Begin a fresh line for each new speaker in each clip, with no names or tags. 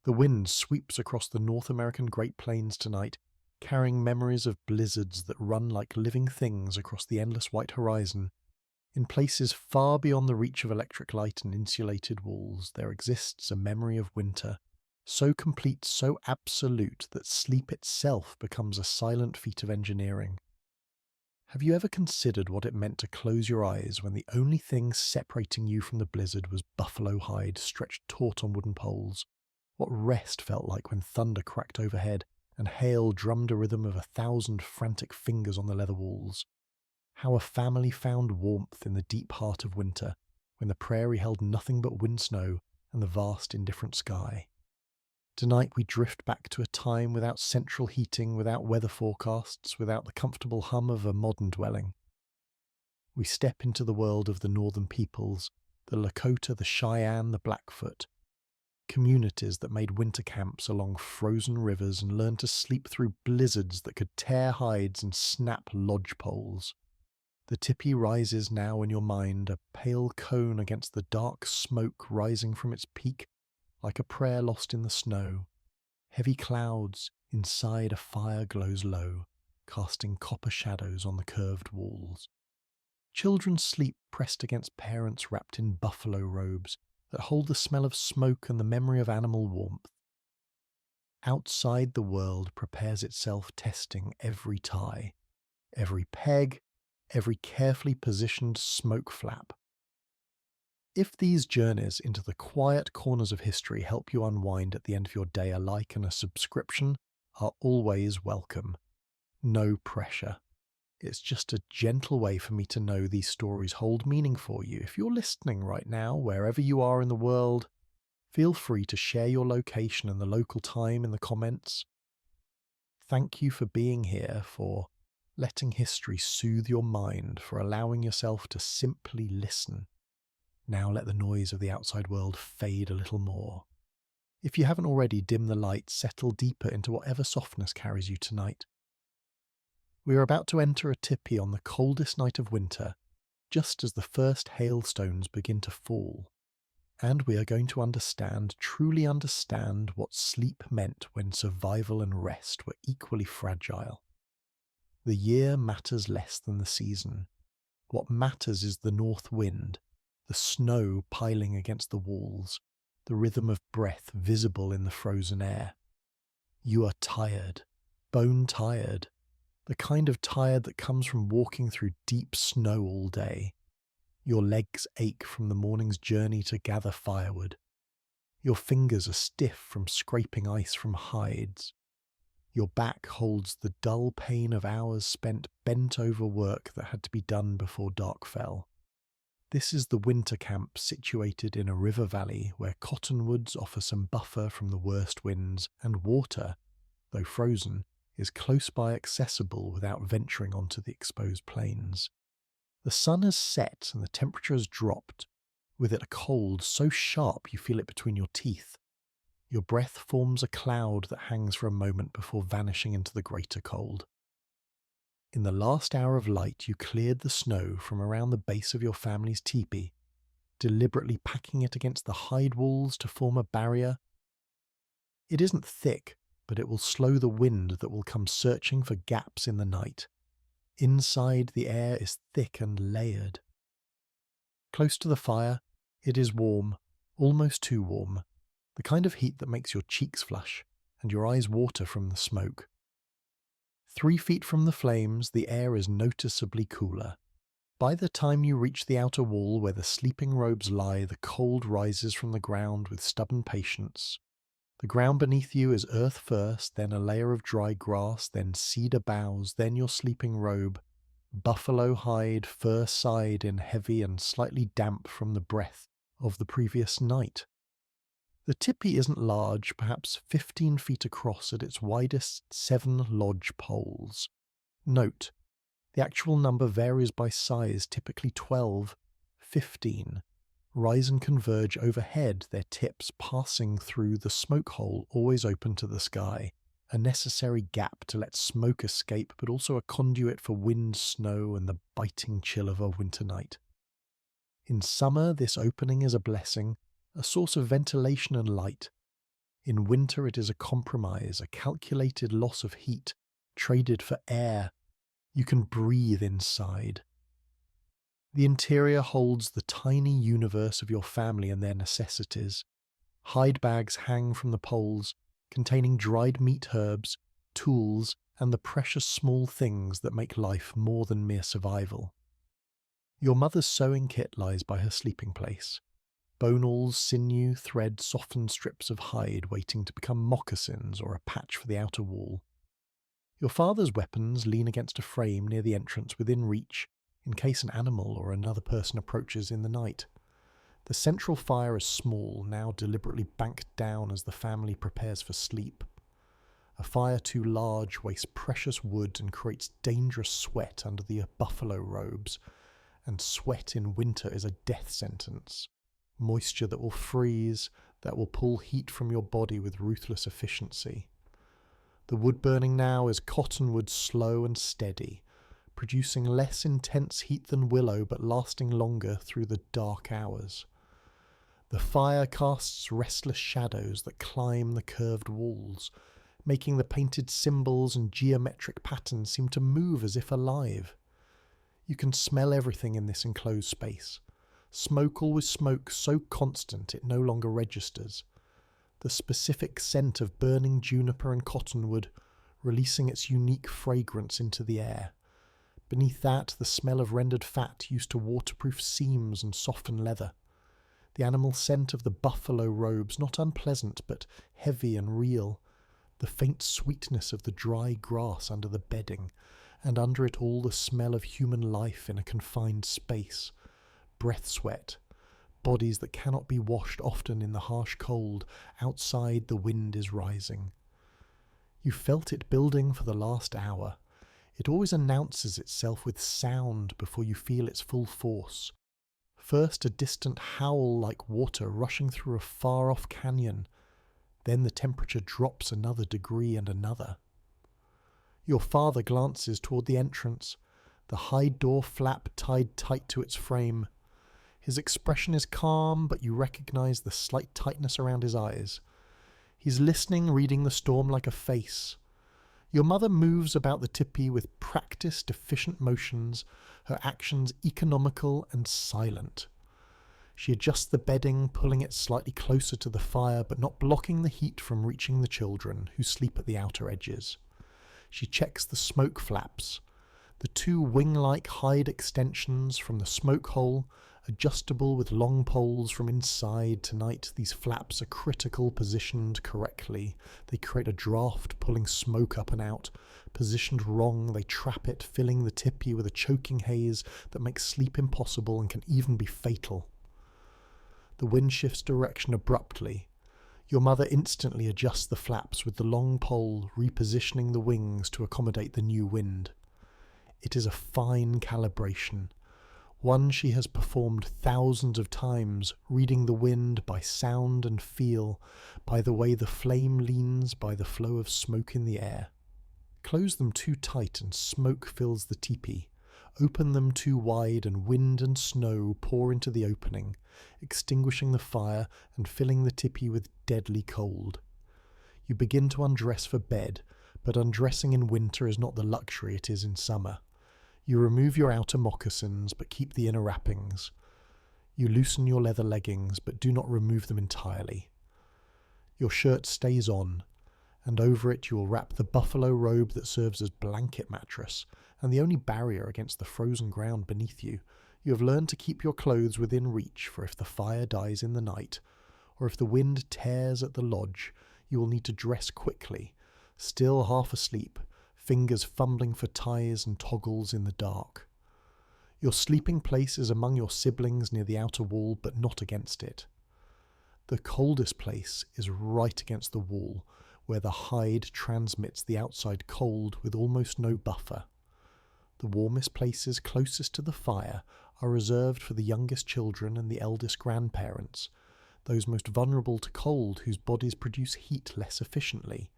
The wind sweeps across the North American Great Plains tonight, carrying memories of blizzards that run like living things across the endless white horizon. In places far beyond the reach of electric light and insulated walls, there exists a memory of winter, so complete, so absolute, that sleep itself becomes a silent feat of engineering. Have you ever considered what it meant to close your eyes when the only thing separating you from the blizzard was buffalo hide stretched taut on wooden poles? What rest felt like when thunder cracked overhead and hail drummed a rhythm of 1,000 frantic fingers on the leather walls? How a family found warmth in the deep heart of winter, when the prairie held nothing but wind snow and the vast indifferent sky. Tonight we drift back to a time without central heating, without weather forecasts, without the comfortable hum of a modern dwelling. We step into the world of the northern peoples, the Lakota, the Cheyenne, the Blackfoot, communities that made winter camps along frozen rivers and learned to sleep through blizzards that could tear hides and snap lodge poles. The tipi rises now in your mind, a pale cone against the dark smoke rising from its peak, like a prayer lost in the snow. Heavy clouds inside a fire glows low, casting copper shadows on the curved walls. Children sleep pressed against parents wrapped in buffalo robes that hold the smell of smoke and the memory of animal warmth. Outside the world prepares itself, testing every tie, every peg, every carefully positioned smoke flap. If these journeys into the quiet corners of history help you unwind at the end of your day, a like and a subscription are always welcome. No pressure. It's just a gentle way for me to know these stories hold meaning for you. If you're listening right now, wherever you are in the world, feel free to share your location and the local time in the comments. Thank you for being here, for letting history soothe your mind, for allowing yourself to simply listen. Now let the noise of the outside world fade a little more. If you haven't already, dim the light, settle deeper into whatever softness carries you tonight. We are about to enter a tipi on the coldest night of winter, just as the first hailstones begin to fall. And we are going to understand, truly understand, what sleep meant when survival and rest were equally fragile. The year matters less than the season. What matters is the north wind, the snow piling against the walls, the rhythm of breath visible in the frozen air. You are tired, bone tired, the kind of tired that comes from walking through deep snow all day. Your legs ache from the morning's journey to gather firewood. Your fingers are stiff from scraping ice from hides. Your back holds the dull pain of hours spent bent over work that had to be done before dark fell. This is the winter camp situated in a river valley where cottonwoods offer some buffer from the worst winds, and water, though frozen, is close by accessible without venturing onto the exposed plains. The sun has set and the temperature has dropped, with it a cold so sharp you feel it between your teeth. Your breath forms a cloud that hangs for a moment before vanishing into the greater cold. In the last hour of light, you cleared the snow from around the base of your family's teepee, deliberately packing it against the hide walls to form a barrier. It isn't thick, but it will slow the wind that will come searching for gaps in the night. Inside, the air is thick and layered. Close to the fire, it is warm, almost too warm, the kind of heat that makes your cheeks flush and your eyes water from the smoke. 3 feet from the flames, the air is noticeably cooler. By the time you reach the outer wall where the sleeping robes lie, the cold rises from the ground with stubborn patience. The ground beneath you is earth first, then a layer of dry grass, then cedar boughs, then your sleeping robe, buffalo hide, fur side in heavy and slightly damp from the breath of the previous night. The tipi isn't large, perhaps 15 feet across, at its widest 7 lodge poles. Note, the actual number varies by size, typically 12, 15. Rise and converge overhead, their tips passing through the smoke hole always open to the sky, a necessary gap to let smoke escape, but also a conduit for wind, snow, and the biting chill of a winter night. In summer, this opening is a blessing, a source of ventilation and light. In winter it is a compromise, a calculated loss of heat, traded for air. You can breathe inside. The interior holds the tiny universe of your family and their necessities. Hide bags hang from the poles, containing dried meat herbs, tools, and the precious small things that make life more than mere survival. Your mother's sewing kit lies by her sleeping place. Bonals, sinew, thread, softened strips of hide waiting to become moccasins or a patch for the outer wall. Your father's weapons lean against a frame near the entrance within reach, in case an animal or another person approaches in the night. The central fire is small, now deliberately banked down as the family prepares for sleep. A fire too large wastes precious wood and creates dangerous sweat under the buffalo robes, and sweat in winter is a death sentence. Moisture that will freeze, that will pull heat from your body with ruthless efficiency. The wood burning now is cottonwood, slow and steady, producing less intense heat than willow but lasting longer through the dark hours. The fire casts restless shadows that climb the curved walls, making the painted symbols and geometric patterns seem to move as if alive. You can smell everything in this enclosed space. Smoke always smokes so constant it no longer registers. The specific scent of burning juniper and cottonwood, releasing its unique fragrance into the air. Beneath that, the smell of rendered fat used to waterproof seams and soften leather. The animal scent of the buffalo robes, not unpleasant, but heavy and real. The faint sweetness of the dry grass under the bedding, and under it all the smell of human life in a confined space. Breath sweat. Bodies that cannot be washed often in the harsh cold. Outside the wind is rising. You felt it building for the last hour. It always announces itself with sound before you feel its full force. First a distant howl like water rushing through a far-off canyon. Then the temperature drops another degree and another. Your father glances toward the entrance, the hide door flap tied tight to its frame. His expression is calm, but you recognize the slight tightness around his eyes. He's listening, reading the storm like a face. Your mother moves about the tipi with practiced, efficient motions, her actions economical and silent. She adjusts the bedding, pulling it slightly closer to the fire, but not blocking the heat from reaching the children, who sleep at the outer edges. She checks the smoke flaps. The two wing-like hide extensions from the smoke hole, adjustable with long poles from inside. Tonight, these flaps are critical, positioned correctly. They create a draft, pulling smoke up and out. Positioned wrong, they trap it, filling the tipi with a choking haze that makes sleep impossible and can even be fatal. The wind shifts direction abruptly. Your mother instantly adjusts the flaps with the long pole, repositioning the wings to accommodate the new wind. It is a fine calibration, one she has performed thousands of times, reading the wind by sound and feel, by the way the flame leans, by the flow of smoke in the air. Close them too tight and smoke fills the teepee. Open them too wide and wind and snow pour into the opening, extinguishing the fire and filling the tipi with deadly cold. You begin to undress for bed, but undressing in winter is not the luxury it is in summer. You remove your outer moccasins, but keep the inner wrappings. You loosen your leather leggings, but do not remove them entirely. Your shirt stays on, and over it you will wrap the buffalo robe that serves as blanket mattress, and the only barrier against the frozen ground beneath you. You have learned to keep your clothes within reach, for if the fire dies in the night, or if the wind tears at the lodge, you will need to dress quickly, still half asleep, fingers fumbling for ties and toggles in the dark. Your sleeping place is among your siblings near the outer wall, but not against it. The coldest place is right against the wall, where the hide transmits the outside cold with almost no buffer. The warmest places closest to the fire are reserved for the youngest children and the eldest grandparents, those most vulnerable to cold whose bodies produce heat less efficiently.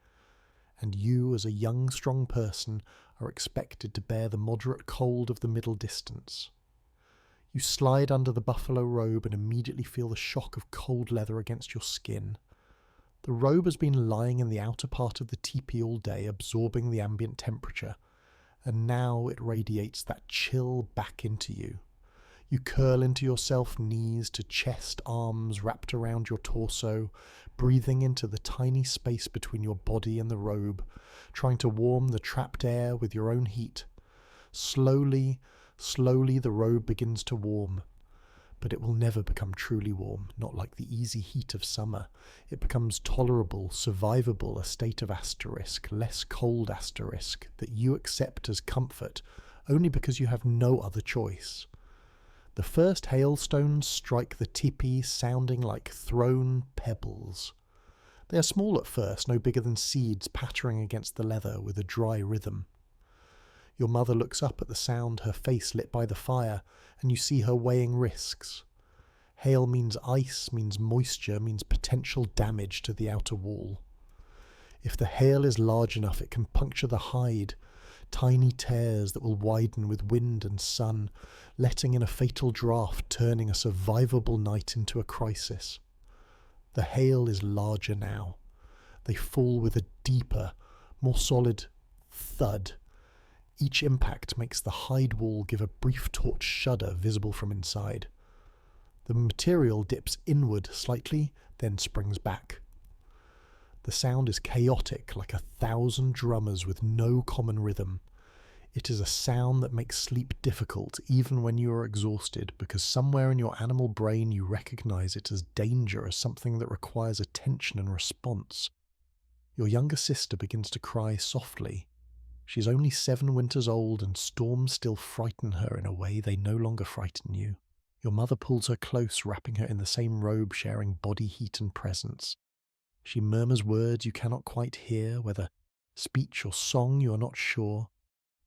And you, as a young, strong person, are expected to bear the moderate cold of the middle distance. You slide under the buffalo robe and immediately feel the shock of cold leather against your skin. The robe has been lying in the outer part of the teepee all day, absorbing the ambient temperature, and now it radiates that chill back into you. You curl into yourself, knees to chest, arms wrapped around your torso, breathing into the tiny space between your body and the robe, trying to warm the trapped air with your own heat. Slowly, slowly the robe begins to warm. But it will never become truly warm, not like the easy heat of summer. It becomes tolerable, survivable, a state of asterisk, less cold asterisk, that you accept as comfort, only because you have no other choice. The first hailstones strike the teepee, sounding like thrown pebbles. They are small at first, no bigger than seeds pattering against the leather with a dry rhythm. Your mother looks up at the sound, her face lit by the fire, and you see her weighing risks. Hail means ice, means moisture, means potential damage to the outer wall. If the hail is large enough, it can puncture the hide, tiny tears that will widen with wind and sun, letting in a fatal draft, turning a survivable night into a crisis. The hail is larger now. They fall with a deeper, more solid thud. Each impact makes the hide wall give a brief taut shudder visible from inside. The material dips inward slightly, then springs back. The sound is chaotic, like 1,000 drummers with no common rhythm. It is a sound that makes sleep difficult even when you are exhausted, because somewhere in your animal brain you recognize it as danger, as something that requires attention and response. Your younger sister begins to cry softly. She's only 7 winters old, and storms still frighten her in a way they no longer frighten you. Your mother pulls her close, wrapping her in the same robe, sharing body heat and presence. She murmurs words you cannot quite hear, whether speech or song you are not sure,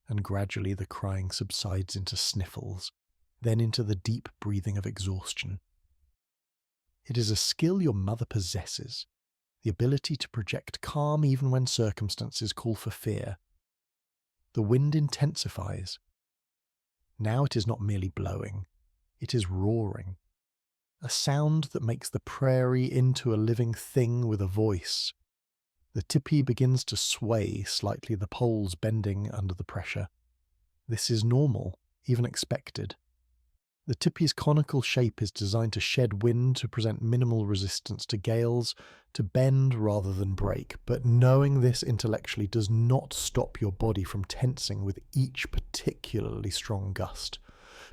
and gradually the crying subsides into sniffles, then into the deep breathing of exhaustion. It is a skill your mother possesses, the ability to project calm even when circumstances call for fear. The wind intensifies. Now it is not merely blowing, it is roaring. A sound that makes the prairie into a living thing with a voice. The teepee begins to sway slightly, the poles bending under the pressure. This is normal, even expected. The teepee's conical shape is designed to shed wind, to present minimal resistance to gales, to bend rather than break, but knowing this intellectually does not stop your body from tensing with each particularly strong gust,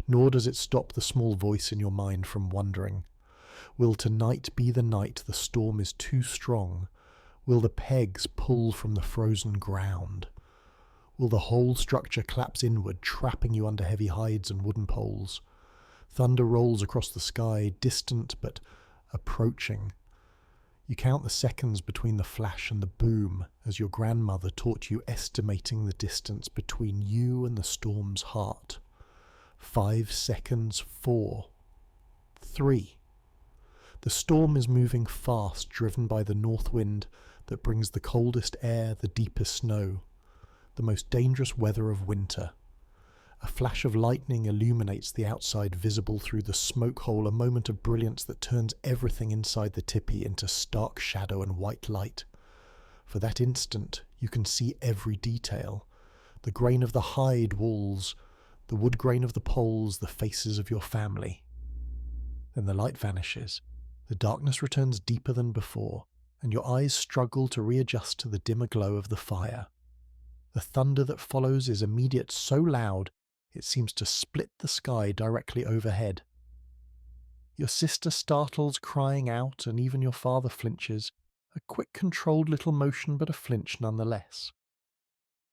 nor does it stop the small voice in your mind from wondering, will tonight be the night the storm is too strong? Will the pegs pull from the frozen ground? Will the whole structure collapse inward, trapping you under heavy hides and wooden poles? Thunder rolls across the sky, distant but approaching. You count the seconds between the flash and the boom, as your grandmother taught you, estimating the distance between you and the storm's heart. 5 seconds, 4, 3. The storm is moving fast, driven by the north wind that brings the coldest air, the deepest snow, the most dangerous weather of winter. A flash of lightning illuminates the outside, visible through the smoke hole, a moment of brilliance that turns everything inside the teepee into stark shadow and white light. For that instant, you can see every detail. The grain of the hide walls, the wood grain of the poles, the faces of your family. Then the light vanishes. The darkness returns deeper than before, and your eyes struggle to readjust to the dimmer glow of the fire. The thunder that follows is immediate, so loud it seems to split the sky directly overhead. Your sister startles, crying out, and even your father flinches, a quick, controlled little motion, but a flinch nonetheless.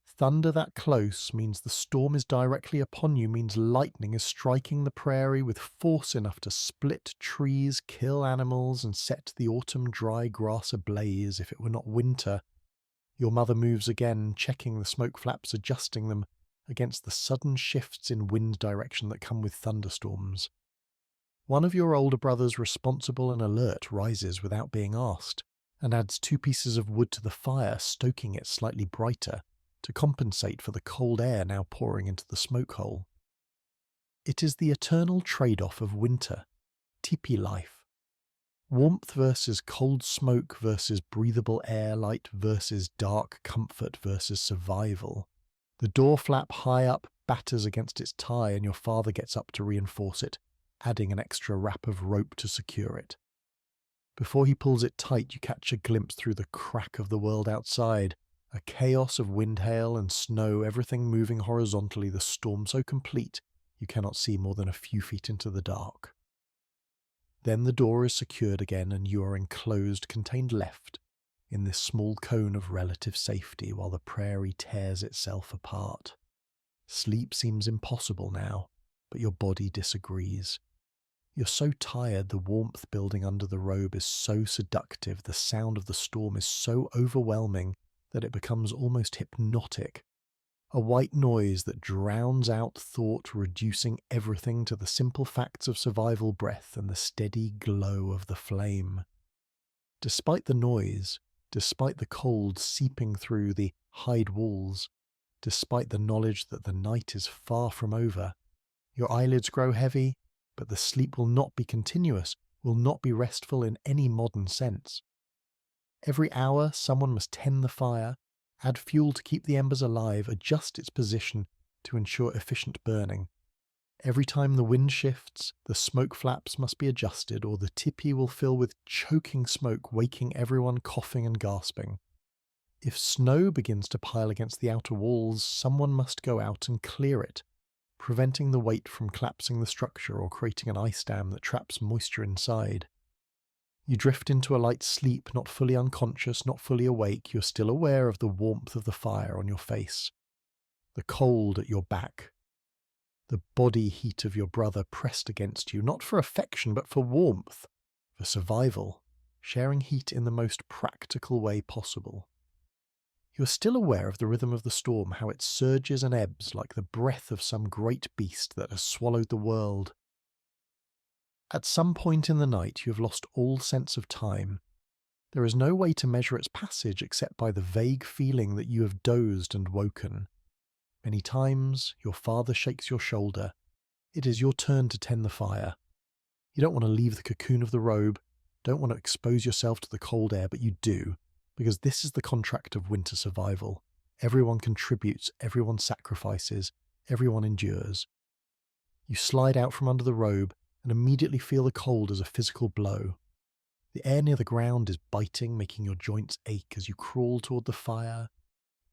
Thunder that close means the storm is directly upon you, means lightning is striking the prairie with force enough to split trees, kill animals, and set the autumn dry grass ablaze if it were not winter. Your mother moves again, checking the smoke flaps, adjusting them against the sudden shifts in wind direction that come with thunderstorms. One of your older brothers, responsible and alert, rises without being asked, and adds 2 pieces of wood to the fire, stoking it slightly brighter, to compensate for the cold air now pouring into the smoke hole. It is the eternal trade-off of winter, teepee life. Warmth versus cold smoke versus breathable air, light versus dark comfort versus survival. The door flap high up batters against its tie and your father gets up to reinforce it, adding an extra wrap of rope to secure it. Before he pulls it tight, you catch a glimpse through the crack of the world outside, a chaos of wind, hail and snow, everything moving horizontally, the storm so complete you cannot see more than a few feet into the dark. Then the door is secured again and you are enclosed, contained left, in this small cone of relative safety while the prairie tears itself apart. Sleep seems impossible now, but your body disagrees. You're so tired, the warmth building under the robe is so seductive, the sound of the storm is so overwhelming that it becomes almost hypnotic. A white noise that drowns out thought, reducing everything to the simple facts of survival breath and the steady glow of the flame. Despite the noise, despite the cold seeping through the hide walls, despite the knowledge that the night is far from over, your eyelids grow heavy, but the sleep will not be continuous, will not be restful in any modern sense. Every hour someone must tend the fire, add fuel to keep the embers alive, adjust its position to ensure efficient burning. Every time the wind shifts, the smoke flaps must be adjusted or the tipi will fill with choking smoke, waking everyone coughing and gasping. If snow begins to pile against the outer walls, someone must go out and clear it, preventing the weight from collapsing the structure or creating an ice dam that traps moisture inside. You drift into a light sleep, not fully unconscious, not fully awake. You're still aware of the warmth of the fire on your face, the cold at your back, the body heat of your brother pressed against you, not for affection but for warmth, for survival, sharing heat in the most practical way possible. You are still aware of the rhythm of the storm, how it surges and ebbs like the breath of some great beast that has swallowed the world. At some point in the night you have lost all sense of time. There is no way to measure its passage except by the vague feeling that you have dozed and woken. Many times your father shakes your shoulder. It is your turn to tend the fire. You don't want to leave the cocoon of the robe, don't want to expose yourself to the cold air, but you do, because this is the contract of winter survival. Everyone contributes, everyone sacrifices, everyone endures. You slide out from under the robe and immediately feel the cold as a physical blow. The air near the ground is biting, making your joints ache as you crawl toward the fire.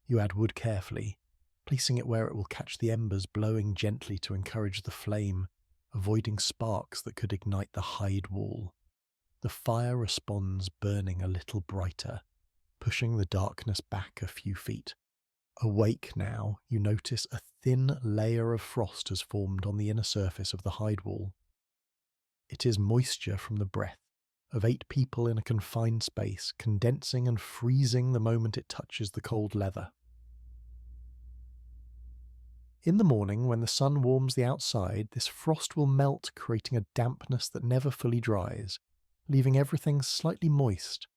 You add wood carefully, placing it where it will catch the embers, blowing gently to encourage the flame, avoiding sparks that could ignite the hide wall. The fire responds, burning a little brighter, pushing the darkness back a few feet. Awake now, you notice a thin layer of frost has formed on the inner surface of the hide wall. It is moisture from the breath of 8 people in a confined space, condensing and freezing the moment it touches the cold leather. In the morning, when the sun warms the outside, this frost will melt, creating a dampness that never fully dries, leaving everything slightly moist,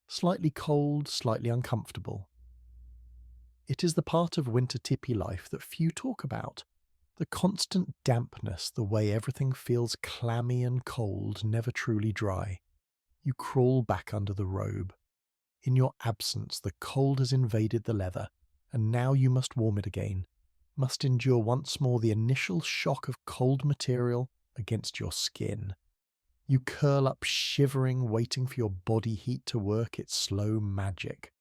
slightly cold, slightly uncomfortable. It is the part of winter tipi life that few talk about, the constant dampness, the way everything feels clammy and cold, never truly dry. You crawl back under the robe. In your absence, the cold has invaded the leather, and now you must warm it again, must endure once more the initial shock of cold material against your skin. You curl up shivering, waiting for your body heat to work its slow magic.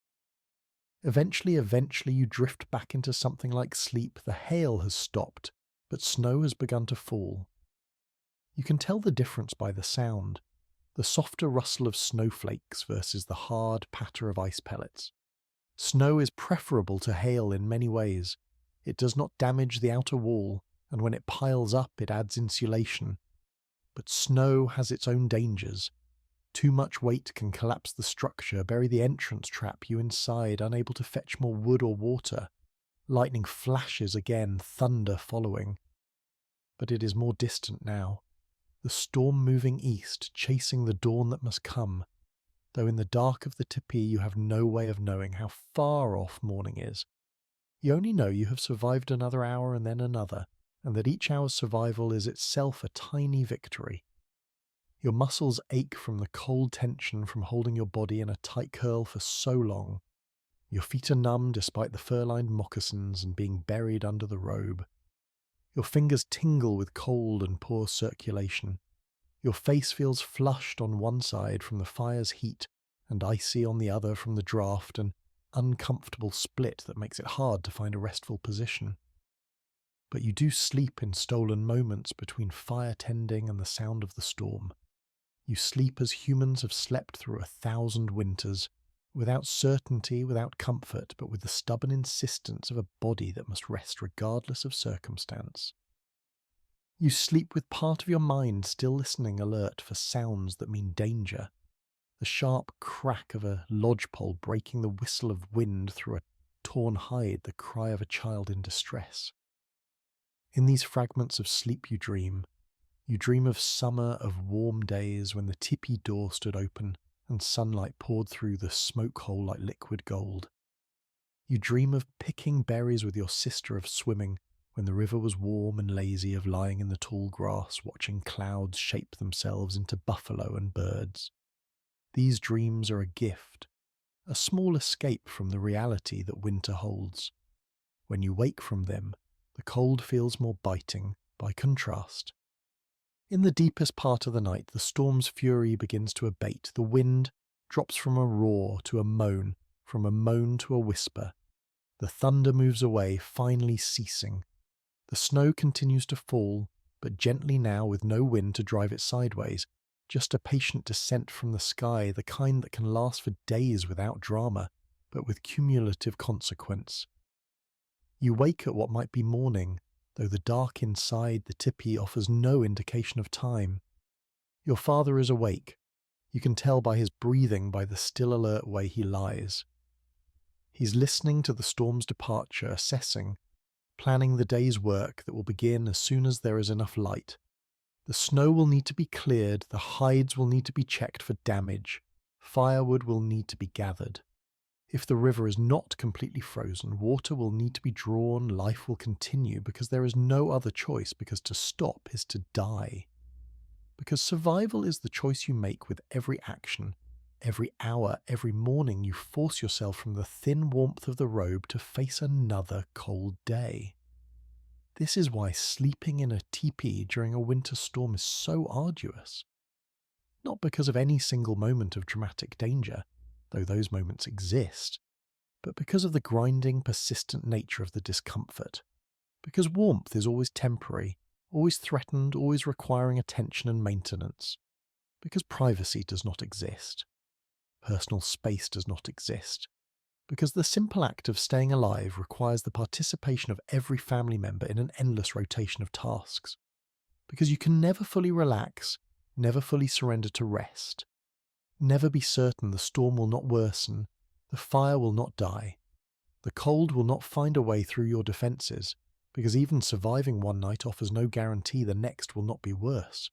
Eventually you drift back into something like sleep. The hail has stopped, but snow has begun to fall. You can tell the difference by the sound, the softer rustle of snowflakes versus the hard patter of ice pellets. Snow is preferable to hail in many ways. It does not damage the outer wall, and when it piles up it adds insulation. But snow has its own dangers. Too much weight can collapse the structure, bury the entrance, trap you inside, unable to fetch more wood or water. Lightning flashes again, thunder following. But it is more distant now. The storm moving east, chasing the dawn that must come, though in the dark of the tipi you have no way of knowing how far off morning is. You only know you have survived another hour and then another, and that each hour's survival is itself a tiny victory. Your muscles ache from the cold tension from holding your body in a tight curl for so long. Your feet are numb despite the fur-lined moccasins and being buried under the robe. Your fingers tingle with cold and poor circulation. Your face feels flushed on one side from the fire's heat and icy on the other from the draft, an uncomfortable split that makes it hard to find a restful position. But you do sleep in stolen moments between fire tending and the sound of the storm. You sleep as humans have slept through 1,000 winters, without certainty, without comfort, but with the stubborn insistence of a body that must rest regardless of circumstance. You sleep with part of your mind still listening alert for sounds that mean danger. The sharp crack of a lodgepole breaking the whistle of wind through a torn hide, the cry of a child in distress. In these fragments of sleep you dream. You dream of summer, of warm days when the tipi door stood open and sunlight poured through the smoke hole like liquid gold. You dream of picking berries with your sister, of swimming when the river was warm and lazy, of lying in the tall grass watching clouds shape themselves into buffalo and birds. These dreams are a gift, a small escape from the reality that winter holds. When you wake from them, the cold feels more biting by contrast. In the deepest part of the night, the storm's fury begins to abate. The wind drops from a roar to a moan, from a moan to a whisper. The thunder moves away, finally ceasing. The snow continues to fall, but gently now, with no wind to drive it sideways, just a patient descent from the sky, the kind that can last for days without drama, but with cumulative consequence. You wake at what might be morning, though the dark inside the tipi offers no indication of time. Your father is awake. You can tell by his breathing, by the still alert way he lies. He's listening to the storm's departure, assessing, planning the day's work that will begin as soon as there is enough light. The snow will need to be cleared, the hides will need to be checked for damage, firewood will need to be gathered. If the river is not completely frozen, water will need to be drawn, life will continue, because there is no other choice, because to stop is to die. Because survival is the choice you make with every action. Every hour, every morning you force yourself from the thin warmth of the robe to face another cold day. This is why sleeping in a teepee during a winter storm is so arduous. Not because of any single moment of dramatic danger, though those moments exist, but because of the grinding, persistent nature of the discomfort. Because warmth is always temporary, always threatened, always requiring attention and maintenance. Because privacy does not exist. Personal space does not exist. Because the simple act of staying alive requires the participation of every family member in an endless rotation of tasks. Because you can never fully relax, never fully surrender to rest. Never be certain the storm will not worsen, the fire will not die. The cold will not find a way through your defences, because even surviving one night offers no guarantee the next will not be worse.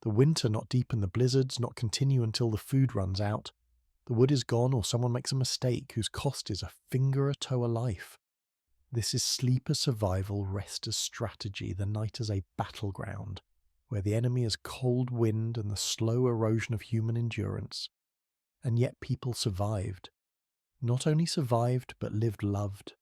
The winter not deepen the blizzards, not continue until the food runs out. The wood is gone or someone makes a mistake whose cost is a finger, a toe, a life. This is sleep as survival, rest as strategy, the night as a battleground, where the enemy is cold wind and the slow erosion of human endurance. And yet people survived. Not only survived, but lived, loved,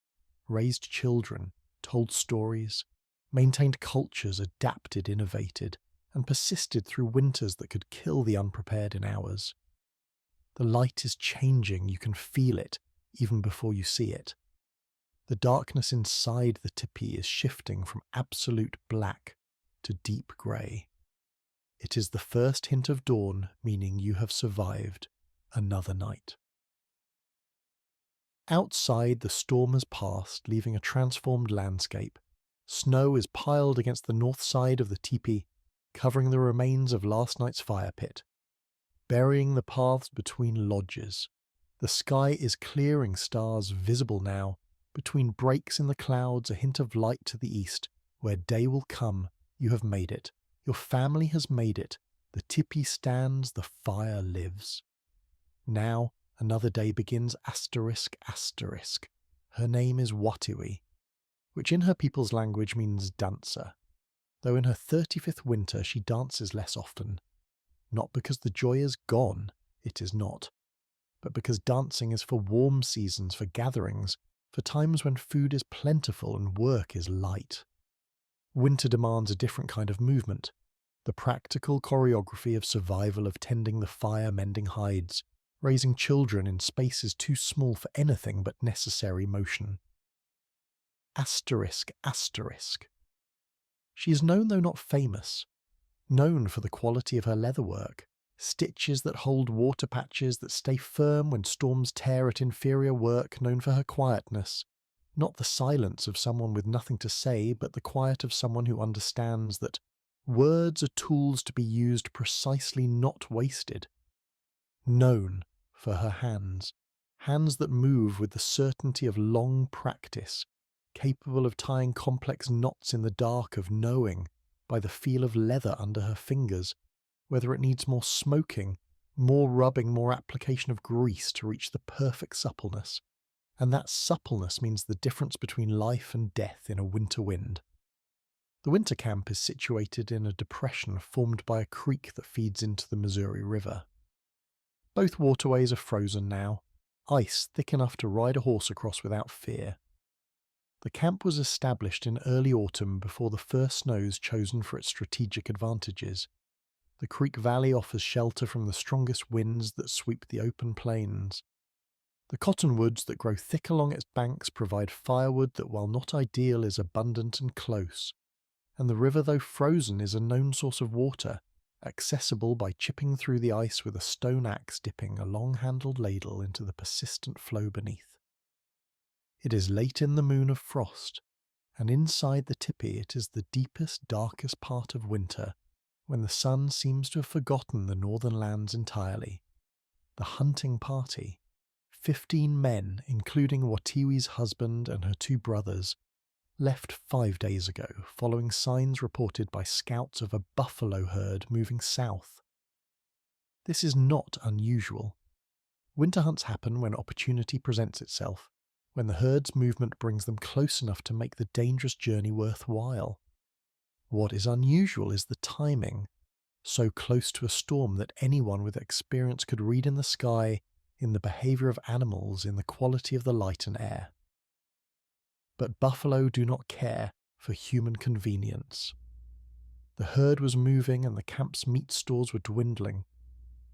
raised children, told stories, maintained cultures, adapted, innovated, and persisted through winters that could kill the unprepared in hours. The light is changing, you can feel it, even before you see it. The darkness inside the tipi is shifting from absolute black to deep grey. It is the first hint of dawn, meaning you have survived another night. Outside, the storm has passed, leaving a transformed landscape. Snow is piled against the north side of the tipi, covering the remains of last night's fire pit, burying the paths between lodges. The sky is clearing, stars visible now. Between breaks in the clouds, a hint of light to the east, where day will come. You have made it. Your family has made it. The tipi stands, the fire lives. Now, another day begins, asterisk, asterisk. Her name is Watiwi, which in her people's language means dancer. Though in her 35th winter she dances less often. not because the joy is gone, it is not, but because dancing is for warm seasons, for gatherings, for times when food is plentiful and work is light. Winter demands a different kind of movement, the practical choreography of survival, of tending the fire, mending hides, raising children in spaces too small for anything but necessary motion. Asterisk, asterisk. She is known though not famous, known for the quality of her leatherwork, stitches that hold water patches that stay firm when storms tear at inferior work, known for her quietness, not the silence of someone with nothing to say, but the quiet of someone who understands that words are tools to be used precisely, not wasted. Known for her hands, hands that move with the certainty of long practice, capable of tying complex knots in the dark, of knowing, by the feel of leather under her fingers, whether it needs more smoking, more rubbing, more application of grease to reach the perfect suppleness. And that suppleness means the difference between life and death in a winter wind. The winter camp is situated in a depression formed by a creek that feeds into the Missouri River. Both waterways are frozen now, ice thick enough to ride a horse across without fear. The camp was established in early autumn before the first snows chosen for its strategic advantages. The creek valley offers shelter from the strongest winds that sweep the open plains. The cottonwoods that grow thick along its banks provide firewood that, while not ideal, is abundant and close, and the river, though frozen, is a known source of water, accessible by chipping through the ice with a stone axe dipping a long-handled ladle into the persistent flow beneath. It is late in the moon of frost, and inside the tipi it is the deepest, darkest part of winter, when the sun seems to have forgotten the northern lands entirely. The hunting party, 15 men, including Watiwi's husband and her 2 brothers, left 5 days ago, following signs reported by scouts of a buffalo herd moving south. This is not unusual. Winter hunts happen when opportunity presents itself, when the herd's movement brings them close enough to make the dangerous journey worthwhile. What is unusual is the timing, so close to a storm that anyone with experience could read in the sky, in the behaviour of animals, in the quality of the light and air. But buffalo do not care for human convenience. The herd was moving and the camp's meat stores were dwindling,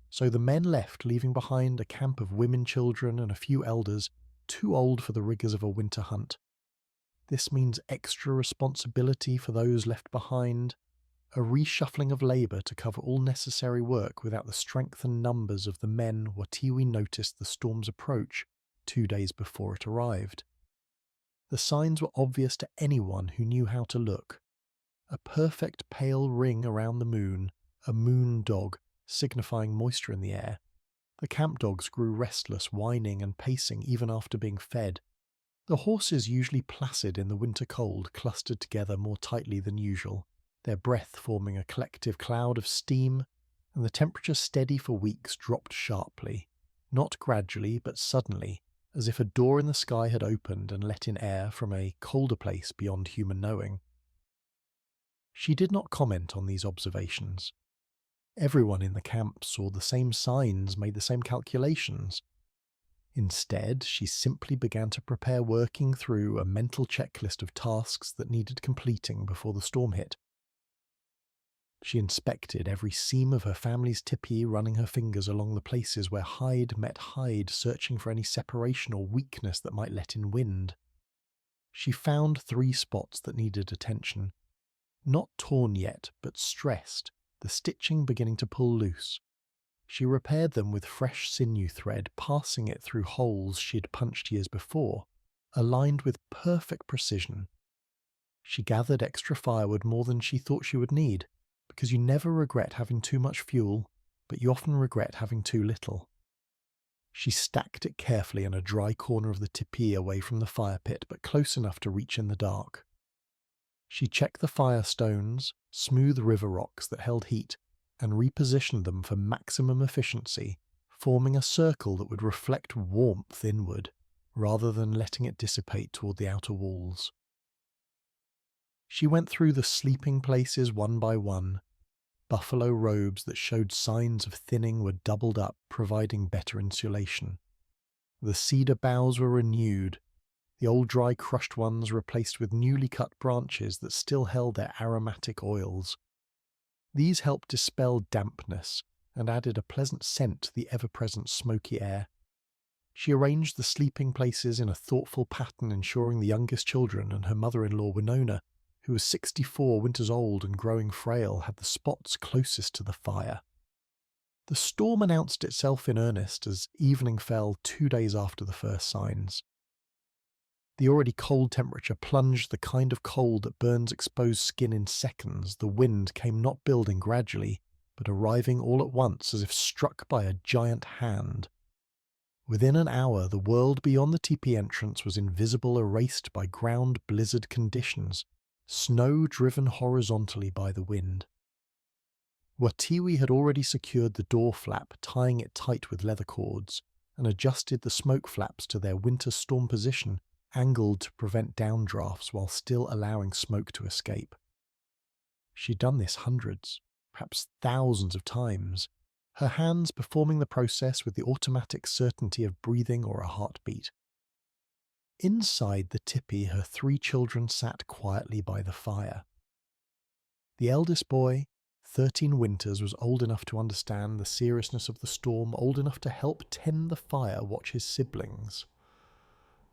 so the men left, leaving behind a camp of women, children, and a few elders, too old for the rigours of a winter hunt. This means extra responsibility for those left behind, a reshuffling of labour to cover all necessary work without the strength and numbers of the men Watiwi noticed the storm's approach 2 days before it arrived. The signs were obvious to anyone who knew how to look. A perfect pale ring around the moon, a moon dog, signifying moisture in the air. The camp dogs grew restless, whining and pacing even after being fed. The horses, usually placid in the winter cold, clustered together more tightly than usual, their breath forming a collective cloud of steam, and the temperature, steady for weeks, dropped sharply, not gradually but suddenly, as if a door in the sky had opened and let in air from a colder place beyond human knowing. She did not comment on these observations. Everyone in the camp saw the same signs, made the same calculations. Instead, she simply began to prepare, working through a mental checklist of tasks that needed completing before the storm hit. She inspected every seam of her family's tipi, running her fingers along the places where hide met hide, searching for any separation or weakness that might let in wind. She found 3 spots that needed attention. Not torn yet, but stressed, the stitching beginning to pull loose. She repaired them with fresh sinew thread, passing it through holes she'd punched years before, aligned with perfect precision. She gathered extra firewood, more than she thought she would need, because you never regret having too much fuel, but you often regret having too little. She stacked it carefully in a dry corner of the tipi, away from the fire pit, but close enough to reach in the dark. She checked the fire stones, smooth river rocks that held heat, and repositioned them for maximum efficiency, forming a circle that would reflect warmth inward, rather than letting it dissipate toward the outer walls. She went through the sleeping places one by one, Buffalo robes that showed signs of thinning were doubled up, providing better insulation. The cedar boughs were renewed, the old dry crushed ones replaced with newly cut branches that still held their aromatic oils. These helped dispel dampness and added a pleasant scent to the ever-present smoky air. She arranged the sleeping places in a thoughtful pattern, ensuring the youngest children and her mother-in-law Winona, who was 64 winters old and growing frail, had the spots closest to the fire. The storm announced itself in earnest as evening fell 2 days after the first signs. The already cold temperature plunged the kind of cold that burns exposed skin in seconds. The wind came not building gradually, but arriving all at once as if struck by a giant hand. Within an hour, the world beyond the teepee entrance was invisible, erased by ground blizzard conditions, snow driven horizontally by the wind. Watiwi had already secured the door flap, tying it tight with leather cords, and adjusted the smoke flaps to their winter storm position, angled to prevent downdrafts while still allowing smoke to escape. She'd done this hundreds, perhaps thousands of times, her hands performing the process with the automatic certainty of breathing or a heartbeat. Inside the tipi, her 3 children sat quietly by the fire. The eldest boy, 13 winters, was old enough to understand the seriousness of the storm, old enough to help tend the fire, watch his siblings.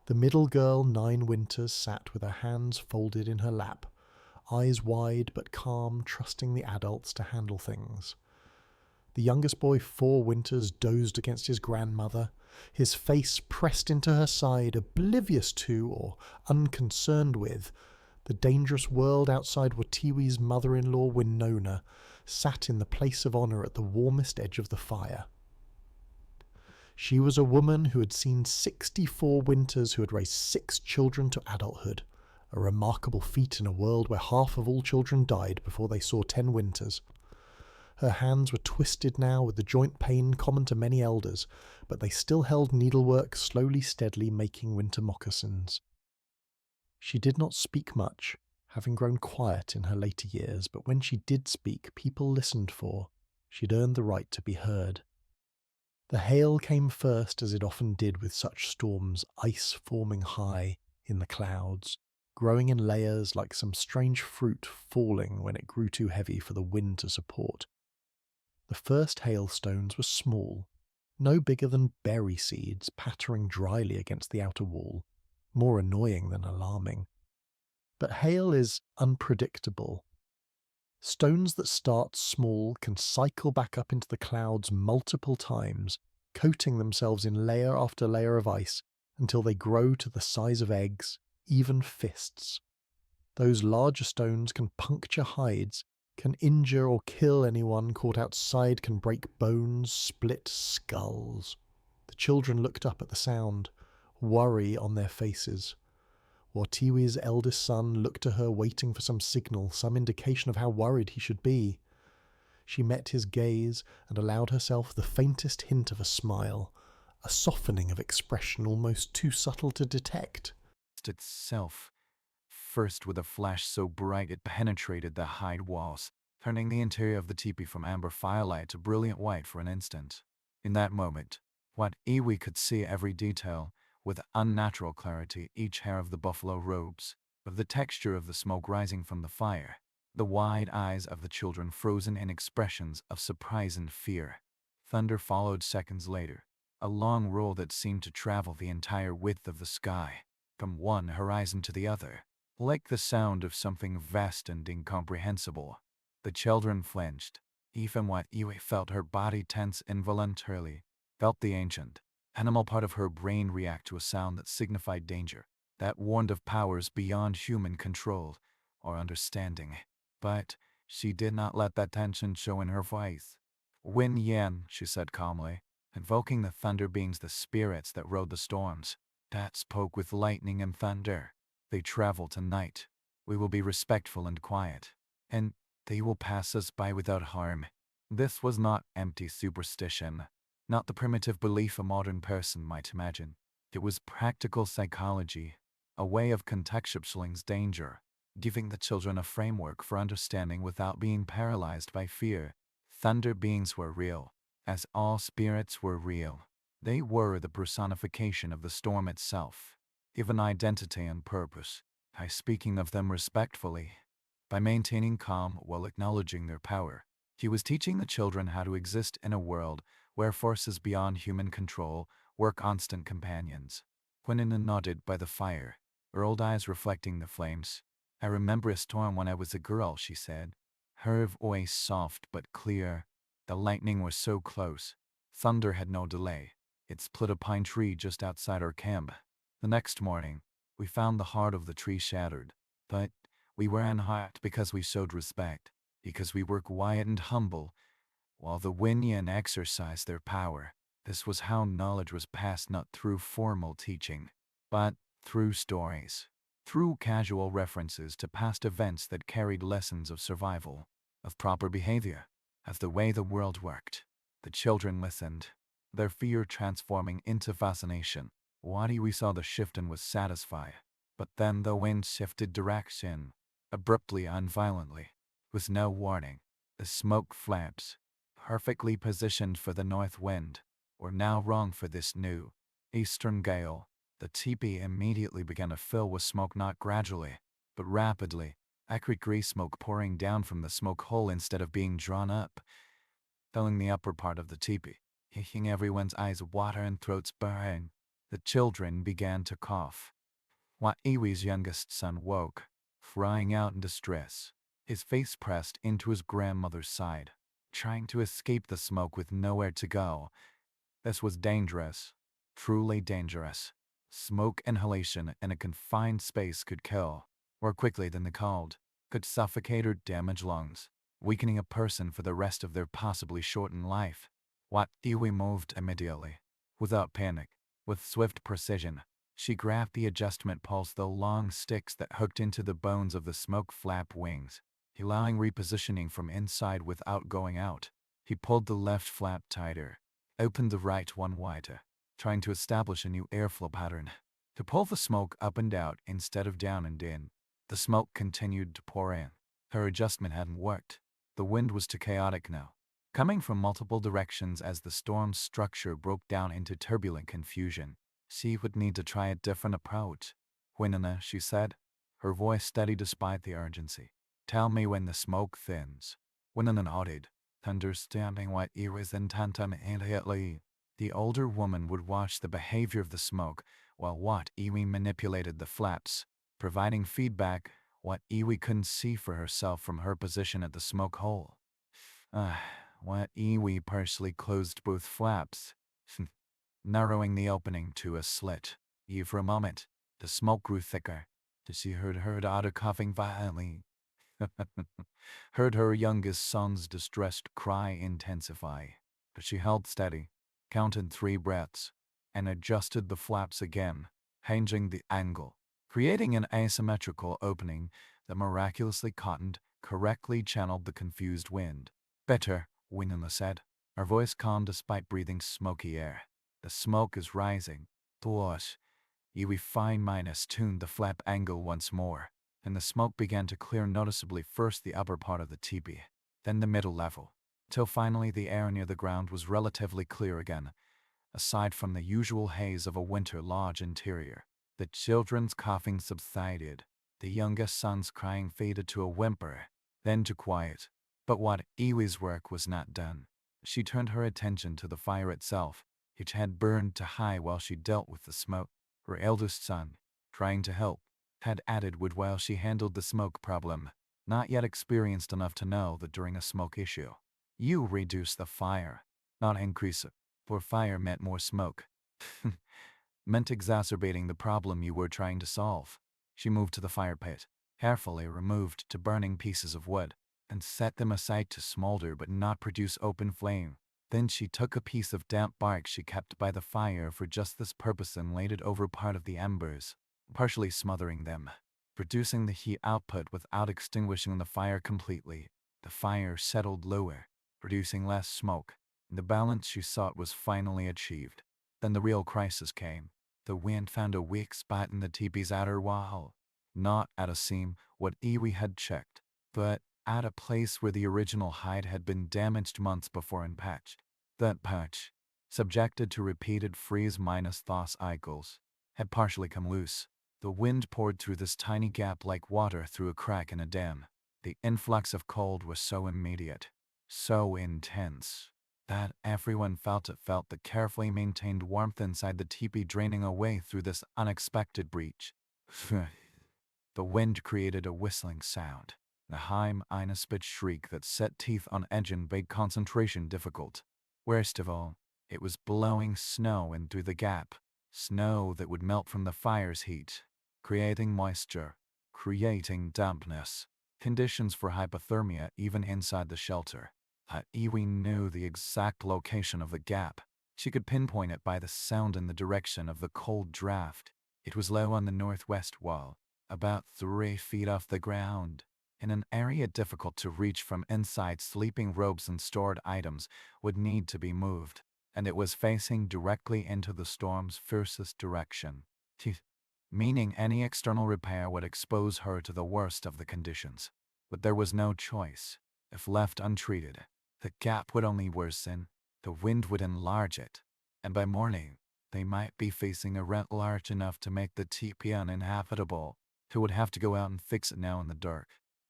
The middle girl, 9 winters, sat with her hands folded in her lap, eyes wide but calm, trusting the adults to handle things. The youngest boy, 4 winters, dozed against his grandmother, his face pressed into her side, oblivious to or unconcerned with the dangerous world outside. Watiwi's mother-in-law, Winona, sat in the place of honour at the warmest edge of the fire. She was a woman who had seen 64 winters, who had raised 6 children to adulthood, a remarkable feat in a world where half of all children died before they saw 10 winters. Her hands were twisted now with the joint pain common to many elders, but they still held needlework, slowly, steadily making winter moccasins. She did not speak much, having grown quiet in her later years, but when she did speak, people listened for. She'd earned the right to be heard. The hail came first, as it often did with such storms, ice forming high in the clouds, growing in layers like some strange fruit falling when it grew too heavy for the wind to support. The first hailstones were small, no bigger than berry seeds, pattering dryly against the outer wall, more annoying than alarming. But hail is unpredictable. Stones that start small can cycle back up into the clouds multiple times, coating themselves in layer after layer of ice until they grow to the size of eggs, even fists. Those larger stones can puncture hides, can injure or kill anyone caught outside, can break bones, split skulls. The children looked up at the sound, worry on their faces. Watiwi's eldest son looked to her, waiting for some signal, some indication of how worried he should be. She met his gaze and allowed herself the faintest hint of a smile, a softening of expression almost too subtle to detect.
Itself, first with a flash so bright it penetrated the hide walls, turning the interior of the teepee from amber firelight to brilliant white for an instant. In that moment, what Iwi could see every detail, with unnatural clarity, each hair of the buffalo robes, of the texture of the smoke rising from the fire, the wide eyes of the children frozen in expressions of surprise and fear. Thunder followed seconds later, a long roll that seemed to travel the entire width of the sky, from one horizon to the other, like the sound of something vast and incomprehensible. The children flinched. Even what Iwi felt her body tense involuntarily, felt the ancient, animal part of her brain react to a sound that signified danger, that warned of powers beyond human control or understanding. But she did not let that tension show in her voice. "Win Yan," she said calmly, invoking the thunder beings, the spirits that rode the storms, that spoke with lightning and thunder. "They travel tonight. We will be respectful and quiet, and they will pass us by without harm." This was not empty superstition, not the primitive belief a modern person might imagine. It was practical psychology, a way of contextualizing danger. giving the children a framework for understanding without being paralyzed by fear. Thunder beings were real, as all spirits were real. They were the personification of the storm itself, given identity and purpose, by speaking of them respectfully, by maintaining calm while acknowledging their power. He was teaching the children how to exist in a world where forces beyond human control were constant companions. Quinina nodded by the fire, her old eyes reflecting the flames. "I remember a storm when I was a girl," she said, her voice soft but clear. The lightning was so close. Thunder had no delay. It split a pine tree just outside our camp. The next morning, we found the heart of the tree shattered, but we were unhurt because we showed respect, because we were quiet and humble, while the Winyan exercised their power. This was how knowledge was passed, not through formal teaching, but through stories, through casual references to past events that carried lessons of survival, of proper behavior, of the way the world worked. The children listened, their fear transforming into fascination. We saw the shift and was satisfied. But then the wind shifted direction, abruptly and violently, with no warning. The smoke flaps, perfectly positioned for the north wind, were now wrong for this new eastern gale. The teepee immediately began to fill with smoke, not gradually, but rapidly, acrid gray smoke pouring down from the smoke hole instead of being drawn up, filling the upper part of the teepee, making everyone's eyes water and throats burn. The children began to cough. Iwi's youngest son woke, crying out in distress, his face pressed into his grandmother's side, trying to escape the smoke with nowhere to go. This was dangerous, truly dangerous. Smoke inhalation in a confined space could kill, more quickly than the cold, could suffocate or damage lungs, weakening a person for the rest of their possibly shortened life. Iwi moved immediately, without panic, with swift precision. She grabbed the adjustment poles, the long sticks that hooked into the bones of the smoke flap wings, allowing repositioning from inside without going out. He pulled the left flap tighter, opened the right one wider, trying to establish a new airflow pattern, to pull the smoke up and out instead of down and in. The smoke continued to pour in. Her adjustment hadn't worked. The wind was too chaotic now, coming from multiple directions as the storm's structure broke down into turbulent confusion. She would need to try a different approach. "Winina," she said, her voice steady despite the urgency. "Tell me when the smoke thins." Winina nodded, understanding what Iwi's intent immediately. The older woman would watch the behavior of the smoke, while Iwi manipulated the flaps, providing feedback Iwi couldn't see for herself from her position at the smoke hole. Iwi partially closed both flaps, narrowing the opening to a slit. For a moment, the smoke grew thicker. She heard Otter coughing violently. Heard her youngest son's distressed cry intensify. But she held steady, counted 3 breaths, and adjusted the flaps again, changing the angle, creating an asymmetrical opening that miraculously correctly channeled the confused wind. "Better," Winona said, her voice calm despite breathing smoky air. "The smoke is rising. Towards." Iwi fine-tuned the flap angle once more, and the smoke began to clear noticeably, first the upper part of the teepee, then the middle level, till finally the air near the ground was relatively clear again, aside from the usual haze of a winter lodge interior. The children's coughing subsided. The youngest son's crying faded to a whimper, then to quiet. But Iwi's work was not done. She turned her attention to the fire itself, which had burned to high while she dealt with the smoke. Her eldest son, trying to help, had added wood while she handled the smoke problem, not yet experienced enough to know that during a smoke issue, you reduce the fire, not increase it, for fire meant more smoke. Meant exacerbating the problem you were trying to solve. She moved to the fire pit, carefully removed two burning pieces of wood, and set them aside to smolder but not produce open flame. Then she took a piece of damp bark she kept by the fire for just this purpose and laid it over part of the embers, partially smothering them, producing the heat output without extinguishing the fire completely. The fire settled lower, producing less smoke, and the balance she sought was finally achieved. Then the real crisis came. The wind found a weak spot in the teepee's outer wall. Not at a seam, what Iwi had checked, but at a place where the original hide had been damaged months before and patched. That patch, subjected to repeated freeze-minus-thaw cycles, had partially come loose. The wind poured through this tiny gap like water through a crack in a dam. The influx of cold was so immediate, so intense, that everyone felt the carefully maintained warmth inside the teepee draining away through this unexpected breach. The wind created a whistling sound, a high, inauspicious shriek that set teeth on edge and made concentration difficult. Worst of all, it was blowing snow in through the gap, snow that would melt from the fire's heat, creating moisture, creating dampness, conditions for hypothermia even inside the shelter. Iwi knew the exact location of the gap. She could pinpoint it by the sound and the direction of the cold draft. It was low on the northwest wall, about 3 feet off the ground, in an area difficult to reach from inside. Sleeping robes and stored items would need to be moved, and it was facing directly into the storm's fiercest direction, meaning any external repair would expose her to the worst of the conditions. But there was no choice. If left untreated, the gap would only worsen, the wind would enlarge it, and by morning, they might be facing a rent large enough to make the teepee uninhabitable. Who would have to go out and fix it now in the dark,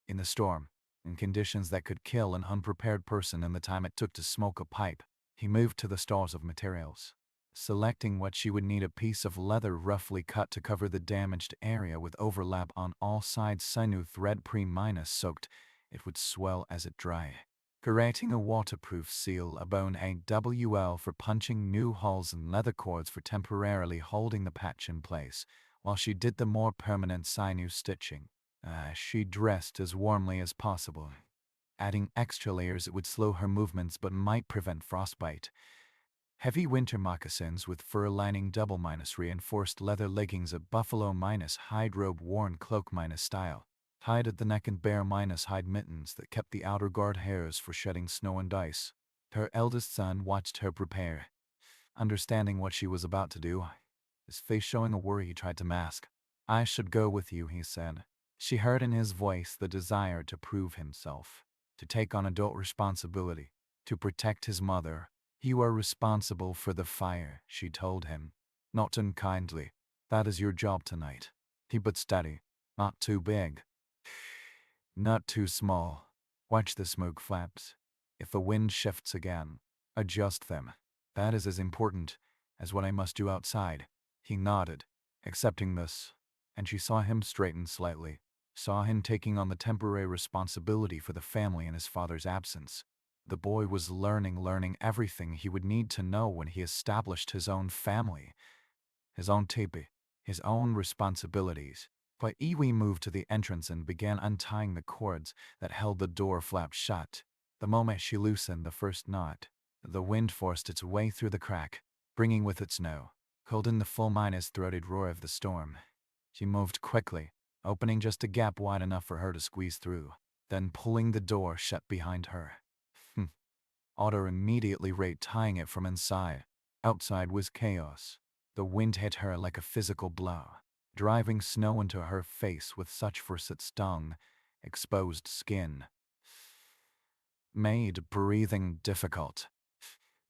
in the storm, in conditions that could kill an unprepared person in the time it took to smoke a pipe. He moved to the stores of materials, selecting what she would need: a piece of leather roughly cut to cover the damaged area with overlap on all sides, sinew thread pre-minus soaked. It would swell as it dried. Creating a waterproof seal, a bone AWL for punching new holes, and leather cords for temporarily holding the patch in place, while she did the more permanent sinew stitching. She dressed as warmly as possible, adding extra layers that would slow her movements but might prevent frostbite. Heavy winter moccasins with fur lining, double minus reinforced leather leggings, a buffalo minus hide robe worn cloak minus style, tied at the neck, and bear minus hide mittens that kept the outer guard hairs for shedding snow and ice. Her eldest son watched her prepare, understanding what she was about to do, his face showing a worry he tried to mask. "I should go with you," he said. She heard in his voice the desire to prove himself, to take on adult responsibility, to protect his mother. "You are responsible for the fire," she told him, not unkindly. "That is your job tonight." He but steady. "Not too big, not too small. Watch the smoke flaps. If the wind shifts again, adjust them. That is as important as what I must do outside." He nodded, accepting this, and she saw him straighten slightly, saw him taking on the temporary responsibility for the family in his father's absence. The boy was learning everything he would need to know when he established his own family, his own teepee, his own responsibilities. But Iwi moved to the entrance and began untying the cords that held the door flap shut. The moment she loosened the first knot, the wind forced its way through the crack, bringing with it snow, cold in the full minus-throated roar of the storm. She moved quickly, opening just a gap wide enough for her to squeeze through, then pulling the door shut behind her. Otter immediately rate tying it from inside. Outside was chaos. The wind hit her like a physical blow, driving snow into her face with such force it stung. Exposed skin made breathing difficult,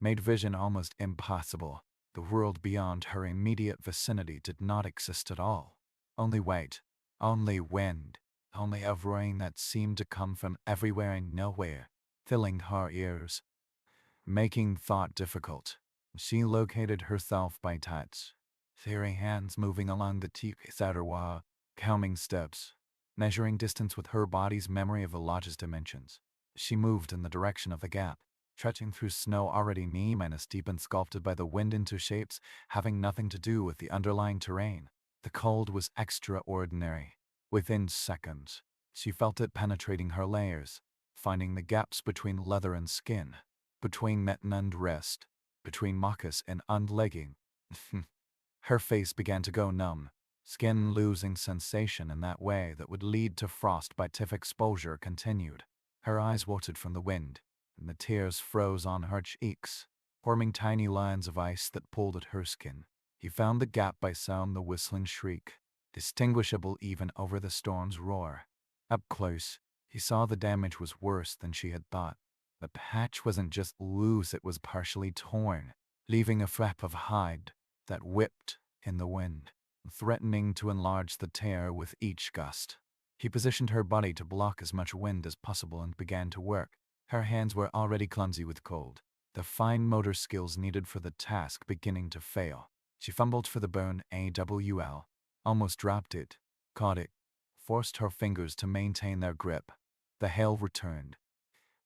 made vision almost impossible. The world beyond her immediate vicinity did not exist at all. Only weight, only wind, only a rain that seemed to come from everywhere and nowhere, filling her ears, making thought difficult. She located herself by touch, theory hands moving along the teepee's outer wall, counting steps, measuring distance with her body's memory of the lodge's dimensions. She moved in the direction of the gap, trudging through snow already knee-minus deep and sculpted by the wind into shapes having nothing to do with the underlying terrain. The cold was extraordinary. Within seconds, she felt it penetrating her layers, finding the gaps between leather and skin, between mitten and wrist, between moccasin and legging. Her face began to go numb, skin losing sensation in that way that would lead to frostbite if exposure continued. Her eyes watered from the wind, and the tears froze on her cheeks, forming tiny lines of ice that pulled at her skin. He found the gap by sound, the whistling shriek. distinguishable even over the storm's roar. Up close, he saw the damage was worse than she had thought. The patch wasn't just loose, it was partially torn, leaving a flap of hide that whipped in the wind, threatening to enlarge the tear with each gust. He positioned her body to block as much wind as possible and began to work. Her hands were already clumsy with cold, the fine motor skills needed for the task beginning to fail. She fumbled for the bone AWL, almost dropped it, caught it, forced her fingers to maintain their grip. The hail returned,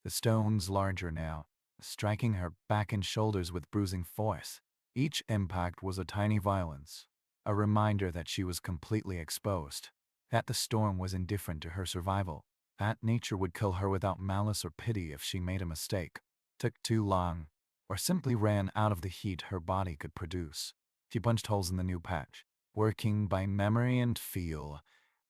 the stones larger now, striking her back and shoulders with bruising force. Each impact was a tiny violence, a reminder that she was completely exposed, that the storm was indifferent to her survival, that nature would kill her without malice or pity if she made a mistake, took too long, or simply ran out of the heat her body could produce. She punched holes in the new patch, working by memory and feel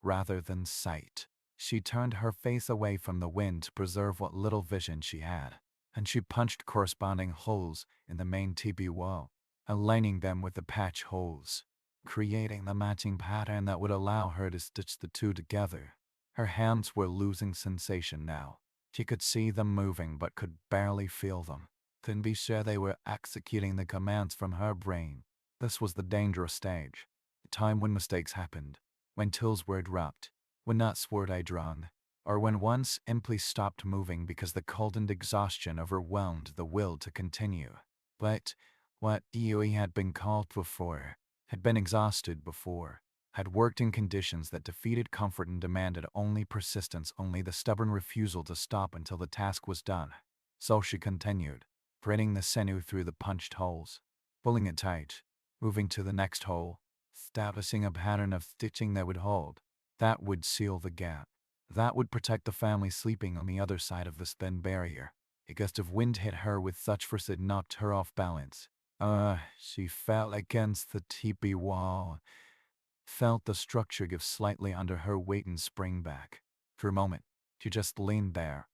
rather than sight. She turned her face away from the wind to preserve what little vision she had, and she punched corresponding holes in the main teepee wall, aligning them with the patch holes, creating the matching pattern that would allow her to stitch the two together. Her hands were losing sensation now. She could see them moving but could barely feel them. Couldn't be sure they were executing the commands from her brain. This was the dangerous stage, the time when mistakes happened, when tools were dropped, when nuts were drawn, or when one simply stopped moving because the cold and exhaustion overwhelmed the will to continue. But what Yui had been called before, had been exhausted before, had worked in conditions that defeated comfort and demanded only persistence, only the stubborn refusal to stop until the task was done. So she continued, threading the sinew through the punched holes, pulling it tight, moving to the next hole, establishing a pattern of stitching that would hold, that would seal the gap, that would protect the family sleeping on the other side of this thin barrier. A gust of wind hit her with such force it knocked her off balance. She fell against the teepee wall, felt the structure give slightly under her weight and spring back. For a moment, she just leaned there,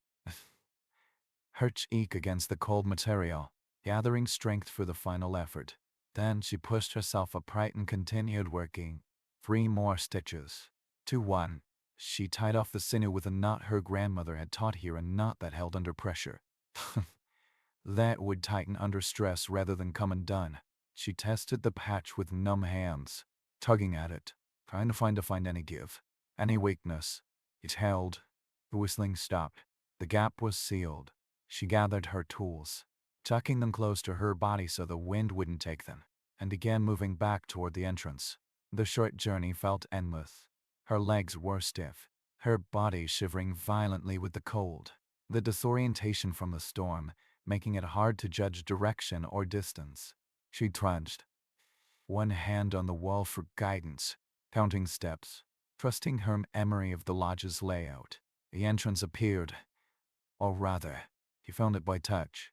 her cheek against the cold material, gathering strength for the final effort. Then she pushed herself upright and continued working. 3 more stitches. 2-1. She tied off the sinew with a knot her grandmother had taught her, a knot that held under pressure. That would tighten under stress rather than come undone. She tested the patch with numb hands, tugging at it, trying to find any give, any weakness. It held. The whistling stopped. The gap was sealed. She gathered her tools, tucking them close to her body so the wind wouldn't take them, and began moving back toward the entrance. The short journey felt endless. Her legs were stiff, her body shivering violently with the cold, the disorientation from the storm making it hard to judge direction or distance. She trudged, one hand on the wall for guidance, counting steps, trusting her memory of the lodge's layout. The entrance appeared, or rather, he found it by touch.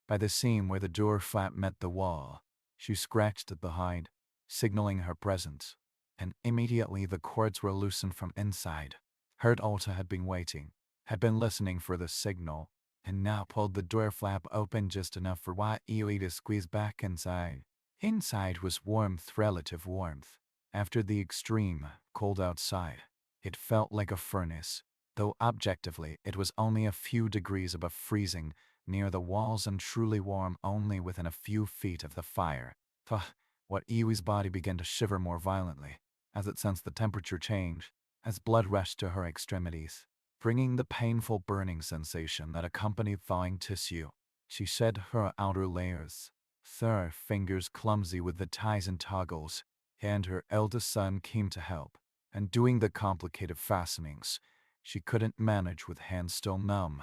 By the seam where the door flap met the wall, she scratched at the hide, signaling her presence, and immediately the cords were loosened from inside. Hurt Alta had been waiting, had been listening for the signal, and now pulled the door flap open just enough for Wat Yui to squeeze back inside. Inside was warmth, relative warmth. After the extreme cold outside, it felt like a furnace, though objectively it was only a few degrees above freezing near the walls and truly warm only within a few feet of the fire. Wat Yui's body began to shiver more violently as it sensed the temperature change, as blood rushed to her extremities, bringing the painful burning sensation that accompanied thawing tissue. She shed her outer layers, her fingers clumsy with the ties and toggles, and her eldest son came to help, and doing the complicated fastenings she couldn't manage with hands still numb.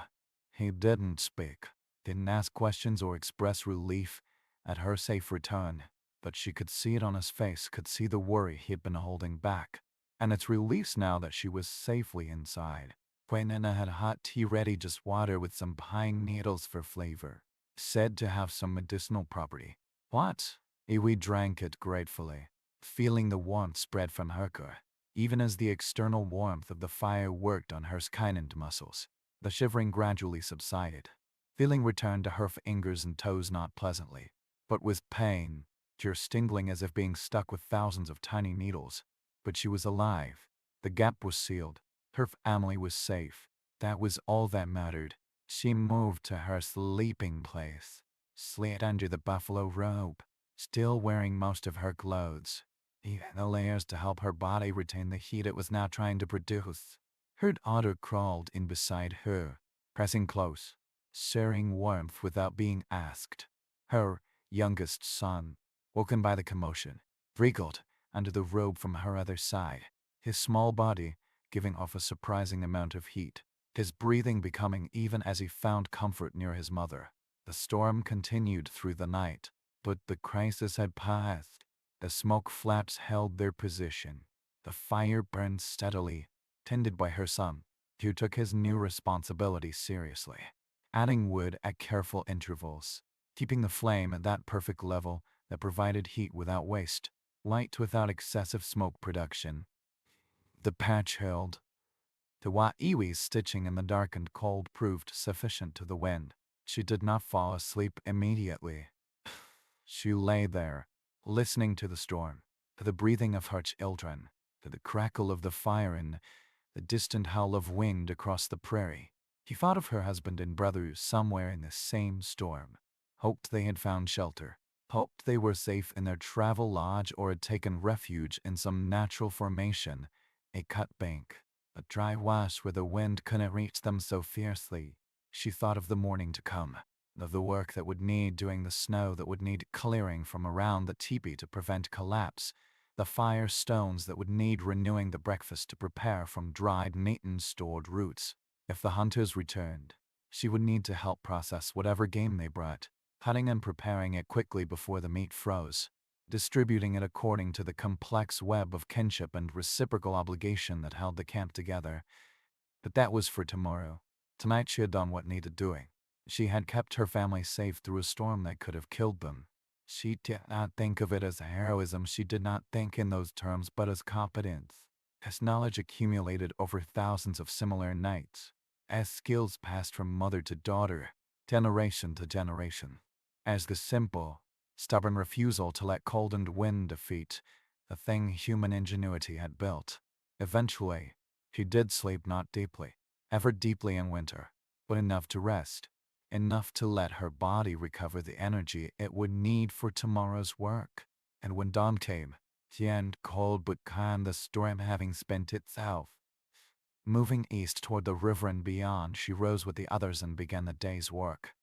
He didn't speak, didn't ask questions or express relief at her safe return, but she could see it on his face, could see the worry he had been holding back, and its release now that she was safely inside. Nana had hot tea ready, just water with some pine needles for flavor, said to have some medicinal property. What? Iwi drank it gratefully, feeling the warmth spread from her core, even as the external warmth of the fire worked on her skin and muscles. The shivering gradually subsided. Feeling returned to her fingers and toes, not pleasantly, but with pain, tears tingling as if being stuck with thousands of tiny needles. But she was alive. The gap was sealed. Her family was safe. That was all that mattered. She moved to her sleeping place, slid under the buffalo robe, still wearing most of her clothes, even the layers to help her body retain the heat it was now trying to produce. Her daughter crawled in beside her, pressing close, sharing warmth without being asked. Her youngest son, woken by the commotion, wriggled under the robe from her other side, his small body giving off a surprising amount of heat, his breathing becoming even as he found comfort near his mother. The storm continued through the night, but the crisis had passed. The smoke flaps held their position. The fire burned steadily, tended by her son, who took his new responsibility seriously, adding wood at careful intervals, keeping the flame at that perfect level that provided heat without waste, light without excessive smoke production. The patch held. The Iwi's stitching in the dark and cold proved sufficient to the wind. She did not fall asleep immediately. She lay there, listening to the storm, to the breathing of her children, to the crackle of the fire and the distant howl of wind across the prairie. He thought of her husband and brothers somewhere in the same storm, hoped they had found shelter, hoped they were safe in their travel lodge or had taken refuge in some natural formation, a cut bank, a dry wash where the wind couldn't reach them so fiercely. She thought of the morning to come, of the work that would need doing, the snow that would need clearing from around the teepee to prevent collapse, the fire stones that would need renewing, the breakfast to prepare from dried meat and stored roots. If the hunters returned, she would need to help process whatever game they brought, cutting and preparing it quickly before the meat froze, distributing it according to the complex web of kinship and reciprocal obligation that held the camp together. But that was for tomorrow. Tonight she had done what needed doing. She had kept her family safe through a storm that could have killed them. She did not think of it as heroism. She did not think in those terms, but as competence, as knowledge accumulated over thousands of similar nights, as skills passed from mother to daughter, generation to generation, as the simple, stubborn refusal to let cold and wind defeat the thing human ingenuity had built. Eventually, she did sleep, not deeply, ever deeply in winter, but enough to rest, enough to let her body recover the energy it would need for tomorrow's work. And when dawn came, the end cold but calm, the storm having spent itself, moving east toward the river and beyond, she rose with the others and began the day's work,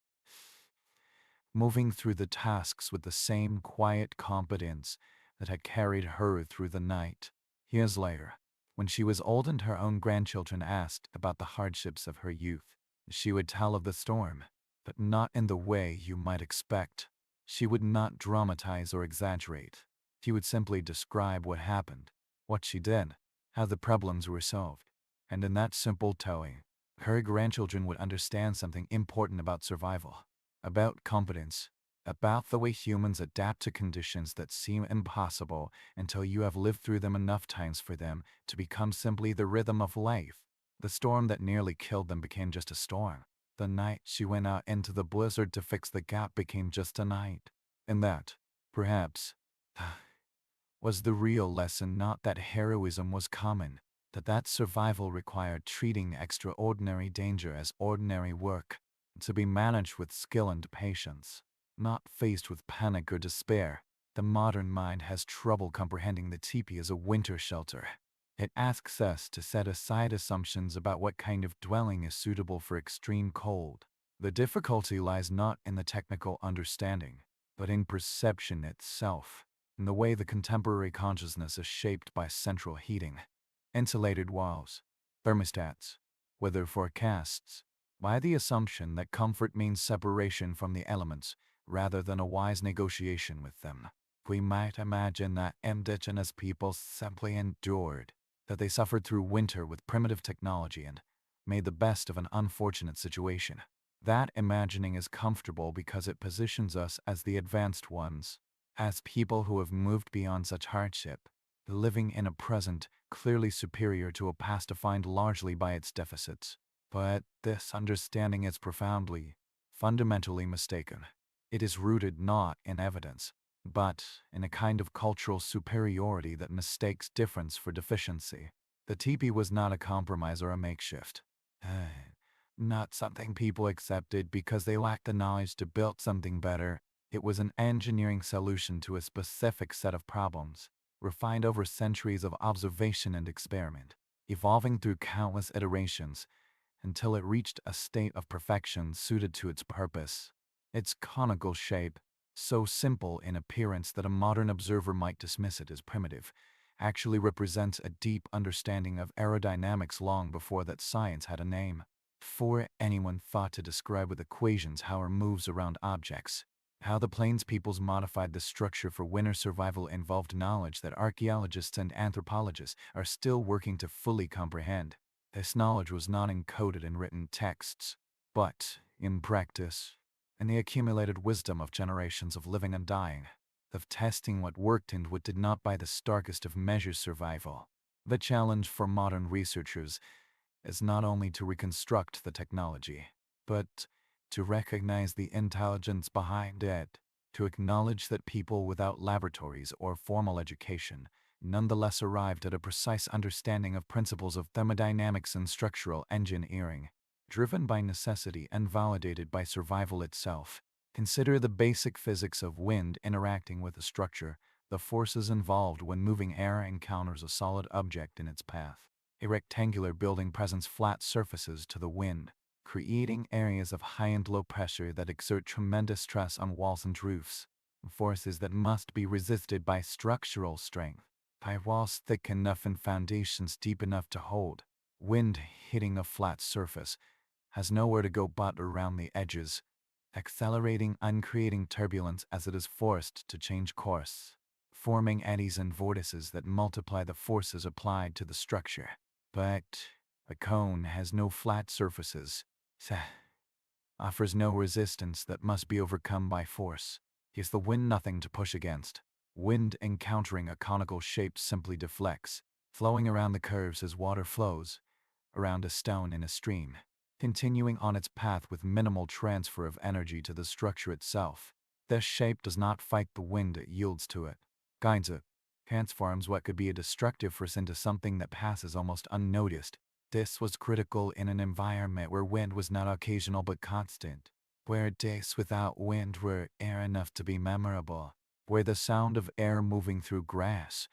moving through the tasks with the same quiet competence that had carried her through the night. Years later, when she was old and her own grandchildren asked about the hardships of her youth, she would tell of the storm, but not in the way you might expect. She would not dramatize or exaggerate. She would simply describe what happened, what she did, how the problems were solved. And in that simple telling, her grandchildren would understand something important about survival, about competence, about the way humans adapt to conditions that seem impossible until you have lived through them enough times for them to become simply the rhythm of life. The storm that nearly killed them became just a storm. The night she went out into the blizzard to fix the gap became just a night. And that, perhaps, was the real lesson, not that heroism was common, that survival required treating extraordinary danger as ordinary work, to be managed with skill and patience, not faced with panic or despair. The modern mind has trouble comprehending the teepee as a winter shelter. It asks us to set aside assumptions about what kind of dwelling is suitable for extreme cold. The difficulty lies not in the technical understanding, but in perception itself, in the way the contemporary consciousness is shaped by central heating, insulated walls, thermostats, weather forecasts, by the assumption that comfort means separation from the elements rather than a wise negotiation with them. We might imagine that indigenous peoples simply endured, that they suffered through winter with primitive technology and made the best of an unfortunate situation. That imagining is comfortable because it positions us as the advanced ones, as people who have moved beyond such hardship, living in a present clearly superior to a past defined largely by its deficits. But this understanding is profoundly, fundamentally mistaken. It is rooted not in evidence, but in a kind of cultural superiority that mistakes difference for deficiency. The teepee was not a compromise or a makeshift. Not something people accepted because they lacked the knowledge to build something better. It was an engineering solution to a specific set of problems, refined over centuries of observation and experiment, evolving through countless iterations until it reached a state of perfection suited to its purpose. Its conical shape, so simple in appearance that a modern observer might dismiss it as primitive, actually represents a deep understanding of aerodynamics long before that science had a name. Before anyone thought to describe with equations how it moves around objects, how the plains peoples modified the structure for winter survival involved knowledge that archaeologists and anthropologists are still working to fully comprehend. This knowledge was not encoded in written texts, but in practice, in the accumulated wisdom of generations of living and dying, of testing what worked and what did not by the starkest of measures survival. The challenge for modern researchers is not only to reconstruct the technology, but to recognize the intelligence behind it, to acknowledge that people without laboratories or formal education nonetheless arrived at a precise understanding of principles of thermodynamics and structural engineering, driven by necessity and validated by survival itself. Consider the basic physics of wind interacting with a structure, the forces involved when moving air encounters a solid object in its path. A rectangular building presents flat surfaces to the wind, creating areas of high and low pressure that exert tremendous stress on walls and roofs, forces that must be resisted by structural strength, by walls thick enough and foundations deep enough to hold. Wind hitting a flat surface has nowhere to go but around the edges, accelerating and creating turbulence as it is forced to change course, forming eddies and vortices that multiply the forces applied to the structure. But a cone has no flat surfaces, offers no resistance that must be overcome by force. Gives the wind nothing to push against. Wind encountering a conical shape simply deflects, flowing around the curves as water flows around a stone in a stream, continuing on its path with minimal transfer of energy to the structure itself. This shape does not fight the wind, it yields to it, guides it, transforms what could be a destructive force into something that passes almost unnoticed. This was critical in an environment where wind was not occasional but constant, where days without wind were air enough to be memorable, where the sound of air moving through grass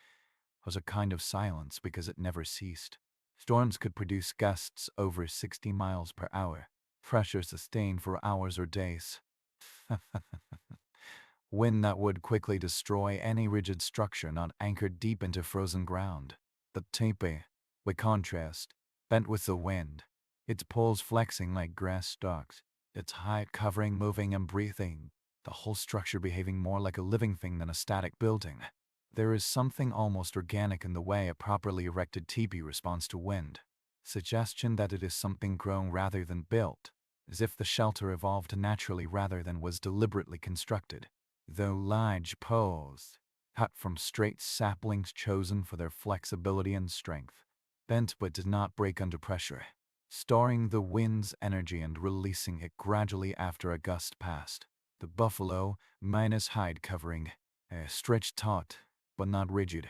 was a kind of silence because it never ceased. Storms could produce gusts over 60 miles per hour, pressure sustained for hours or days. Wind that would quickly destroy any rigid structure not anchored deep into frozen ground. The teepee, by contrast, bent with the wind, its poles flexing like grass stalks, its height covering, moving and breathing, the whole structure behaving more like a living thing than a static building. There is something almost organic in the way a properly erected teepee responds to wind. Suggestion that it is something grown rather than built, as if the shelter evolved naturally rather than was deliberately constructed. Though large poles, cut from straight saplings chosen for their flexibility and strength, bent but did not break under pressure, storing the wind's energy and releasing it gradually after a gust passed. The buffalo, minus hide covering, stretched taut, but not rigid,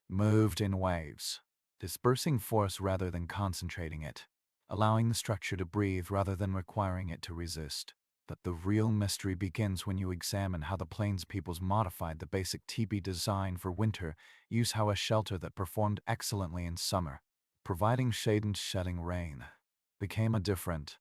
moved in waves, dispersing force rather than concentrating it, allowing the structure to breathe rather than requiring it to resist. But the real mystery begins when you examine how the plains peoples modified the basic teepee design for winter, use how a shelter that performed excellently in summer, providing shade and shedding rain, became a different,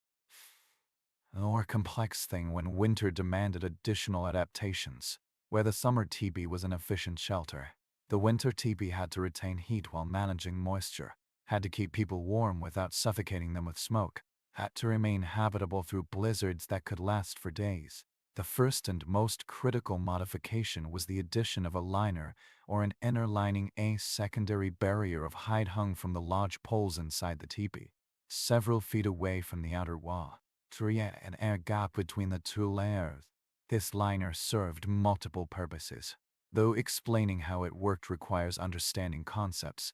more complex thing when winter demanded additional adaptations. Where the summer teepee was an efficient shelter, the winter teepee had to retain heat while managing moisture, had to keep people warm without suffocating them with smoke, had to remain habitable through blizzards that could last for days. The first and most critical modification was the addition of a liner, or an inner lining, a secondary barrier of hide hung from the lodge poles inside the teepee, several feet away from the outer wall, to create an air gap between the two layers. This liner served multiple purposes, though explaining how it worked requires understanding concepts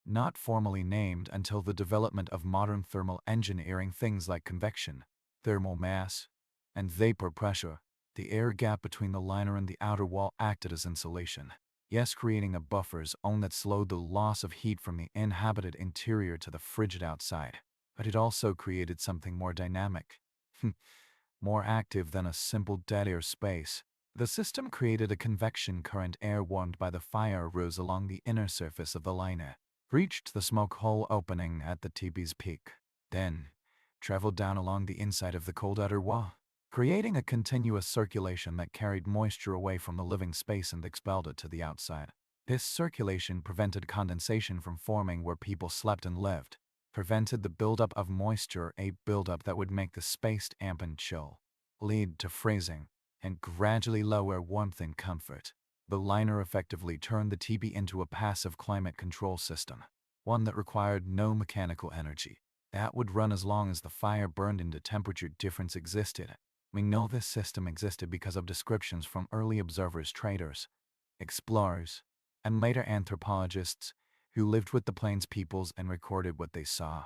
not formally named until the development of modern thermal engineering, things like convection, thermal mass, and vapor pressure. The air gap between the liner and the outer wall acted as insulation, yes, creating a buffer zone that slowed the loss of heat from the inhabited interior to the frigid outside. But it also created something more dynamic, more active than a simple dead air space. The system created a convection current. Air warmed by the fire rose along the inner surface of the liner, reached the smoke hole opening at the Tipis peak, then traveled down along the inside of the cold outer wall, creating a continuous circulation that carried moisture away from the living space and expelled it to the outside. This circulation prevented condensation from forming where people slept and lived, prevented the buildup of moisture, a buildup that would make the space damp and chill, lead to freezing, and gradually lower warmth and comfort. The liner effectively turned the teepee into a passive climate control system, one that required no mechanical energy, that would run as long as the fire burned and the temperature difference existed. We know this system existed because of descriptions from early observers, traders, explorers, and later anthropologists who lived with the plains peoples and recorded what they saw.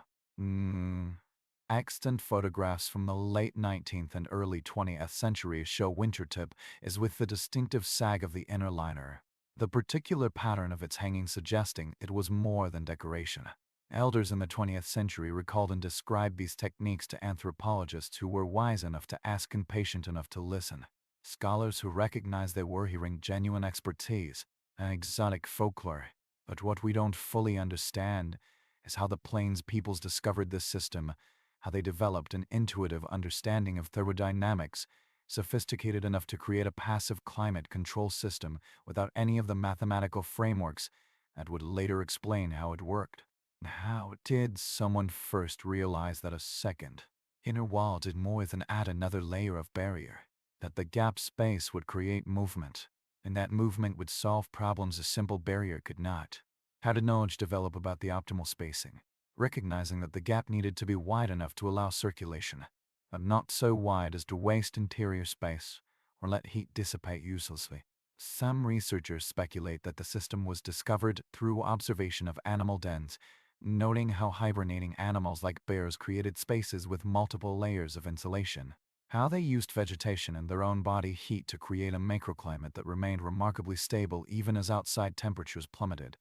Extant photographs from the late 19th and early 20th centuries show Wintertip is with the distinctive sag of the inner liner, the particular pattern of its hanging suggesting it was more than decoration. Elders in the 20th century recalled and described these techniques to anthropologists who were wise enough to ask and patient enough to listen. Scholars who recognized they were hearing genuine expertise and exotic folklore. But what we don't fully understand is how the plains peoples discovered this system, how they developed an intuitive understanding of thermodynamics, sophisticated enough to create a passive climate control system without any of the mathematical frameworks that would later explain how it worked. How did someone first realize that a second inner wall did more than add another layer of barrier, that the gap space would create movement, and that movement would solve problems a simple barrier could not? How did knowledge develop about the optimal spacing, recognizing that the gap needed to be wide enough to allow circulation, but not so wide as to waste interior space or let heat dissipate uselessly? Some researchers speculate that the system was discovered through observation of animal dens, noting how hibernating animals like bears created spaces with multiple layers of insulation, how they used vegetation and their own body heat to create a microclimate that remained remarkably stable even as outside temperatures plummeted.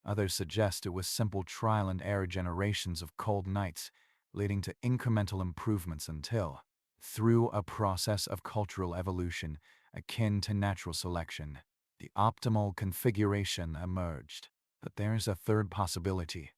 Others suggest it was simple trial and error generations of cold nights, leading to incremental improvements until, through a process of cultural evolution akin to natural selection, the optimal configuration emerged. But there's a third possibility.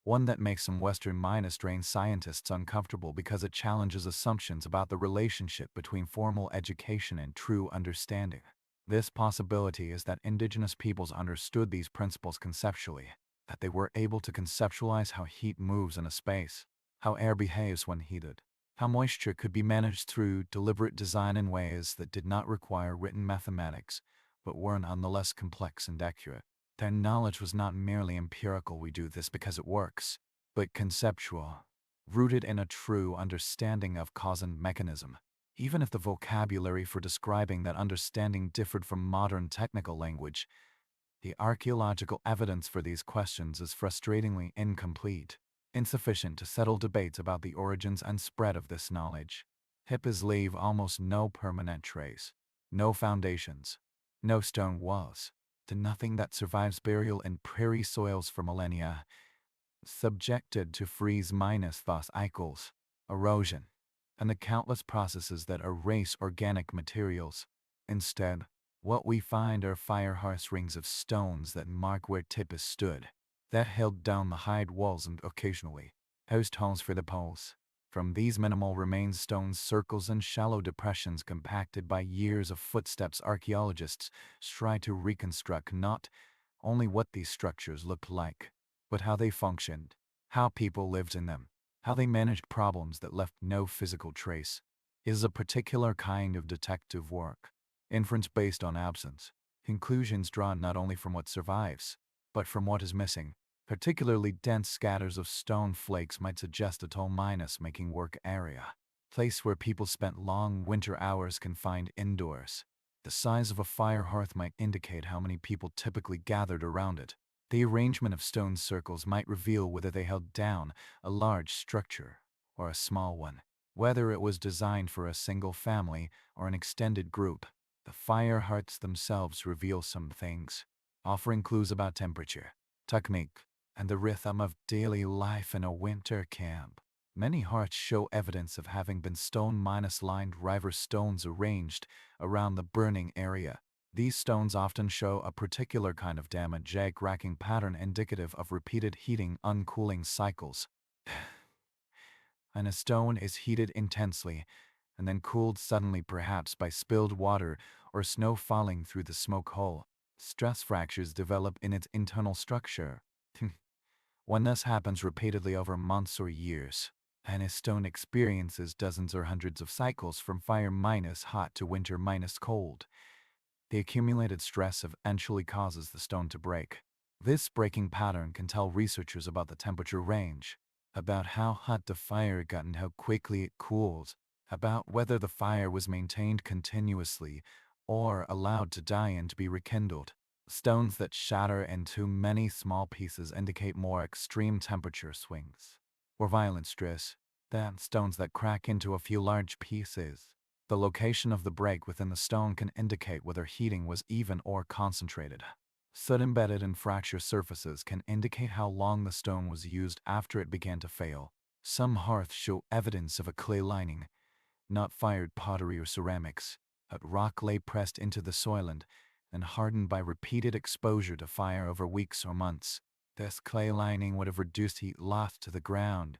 One that makes some Western-trained scientists uncomfortable because it challenges assumptions about the relationship between formal education and true understanding. This possibility is that indigenous peoples understood these principles conceptually, that they were able to conceptualize how heat moves in a space, how air behaves when heated, how moisture could be managed through deliberate design in ways that did not require written mathematics, but were nonetheless complex and accurate. Their knowledge was not merely empirical, we do this because it works, but conceptual, rooted in a true understanding of cause and mechanism. Even if the vocabulary for describing that understanding differed from modern technical language, the archaeological evidence for these questions is frustratingly incomplete, insufficient to settle debates about the origins and spread of this knowledge. Tipis leave almost no permanent trace, no foundations, no stone walls, to nothing that survives burial in prairie soils for millennia, subjected to freeze-thaw cycles, erosion, and the countless processes that erase organic materials. Instead, what we find are fire hearth rings of stones that mark where Tipis stood, that held down the hide walls and occasionally housed holes for the poles. From these minimal remains, stones, circles, and shallow depressions compacted by years of footsteps, archaeologists try to reconstruct not only what these structures looked like, but how they functioned, how people lived in them, how they managed problems that left no physical trace. It is a particular kind of detective work, inference based on absence, conclusions drawn not only from what survives, but from what is missing. Particularly dense scatters of stone flakes might suggest a making work area, place where people spent long winter hours confined indoors. The size of a fire hearth might indicate how many people typically gathered around it. The arrangement of stone circles might reveal whether they held down a large structure or a small one. Whether it was designed for a single family or an extended group, the fire hearts themselves reveal some things, offering clues about temperature, technique, and the rhythm of daily life in a winter camp. Many hearts show evidence of having been stone-lined river stones arranged around the burning area. These stones often show a particular kind of damage racking pattern indicative of repeated heating-uncooling cycles. And a stone is heated intensely and then cooled suddenly, perhaps by spilled water or snow falling through the smoke hole. Stress fractures develop in its internal structure. When this happens repeatedly over months or years, and a stone experiences dozens or hundreds of cycles from fire minus hot to winter minus cold, the accumulated stress eventually causes the stone to break. This breaking pattern can tell researchers about the temperature range, about how hot the fire got and how quickly it cooled, about whether the fire was maintained continuously or allowed to die and to be rekindled. Stones that shatter into many small pieces indicate more extreme temperature swings or violent stress than stones that crack into a few large pieces. The location of the break within the stone can indicate whether heating was even or concentrated. Soot embedded in fracture surfaces can indicate how long the stone was used after it began to fail. Some hearths show evidence of a clay lining, not fired pottery or ceramics, but rock lay pressed into the soil and hardened by repeated exposure to fire over weeks or months. This clay lining would have reduced heat loss to the ground,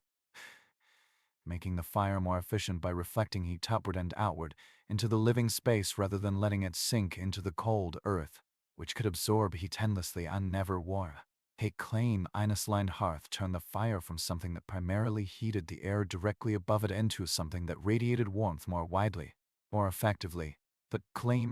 making the fire more efficient by reflecting heat upward and outward into the living space rather than letting it sink into the cold earth, which could absorb heat endlessly and never warm. A clay lined hearth turned the fire from something that primarily heated the air directly above it into something that radiated warmth more widely, more effectively. But clay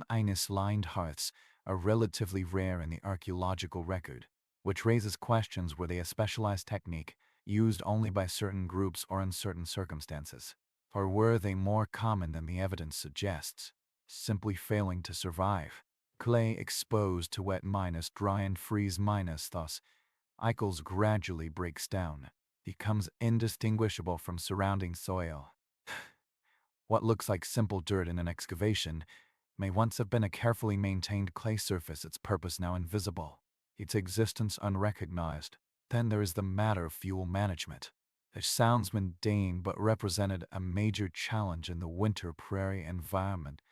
lined hearths are relatively rare in the archaeological record, which raises questions: were they a specialized technique used only by certain groups or in certain circumstances? Or were they more common than the evidence suggests, simply failing to survive? Clay exposed to wet minus dry and freeze minus thus, Eichels gradually breaks down, becomes indistinguishable from surrounding soil. What looks like simple dirt in an excavation may once have been a carefully maintained clay surface, its purpose now invisible, its existence unrecognized. Then there is the matter of fuel management. It sounds mundane but represented a major challenge in the winter prairie environment.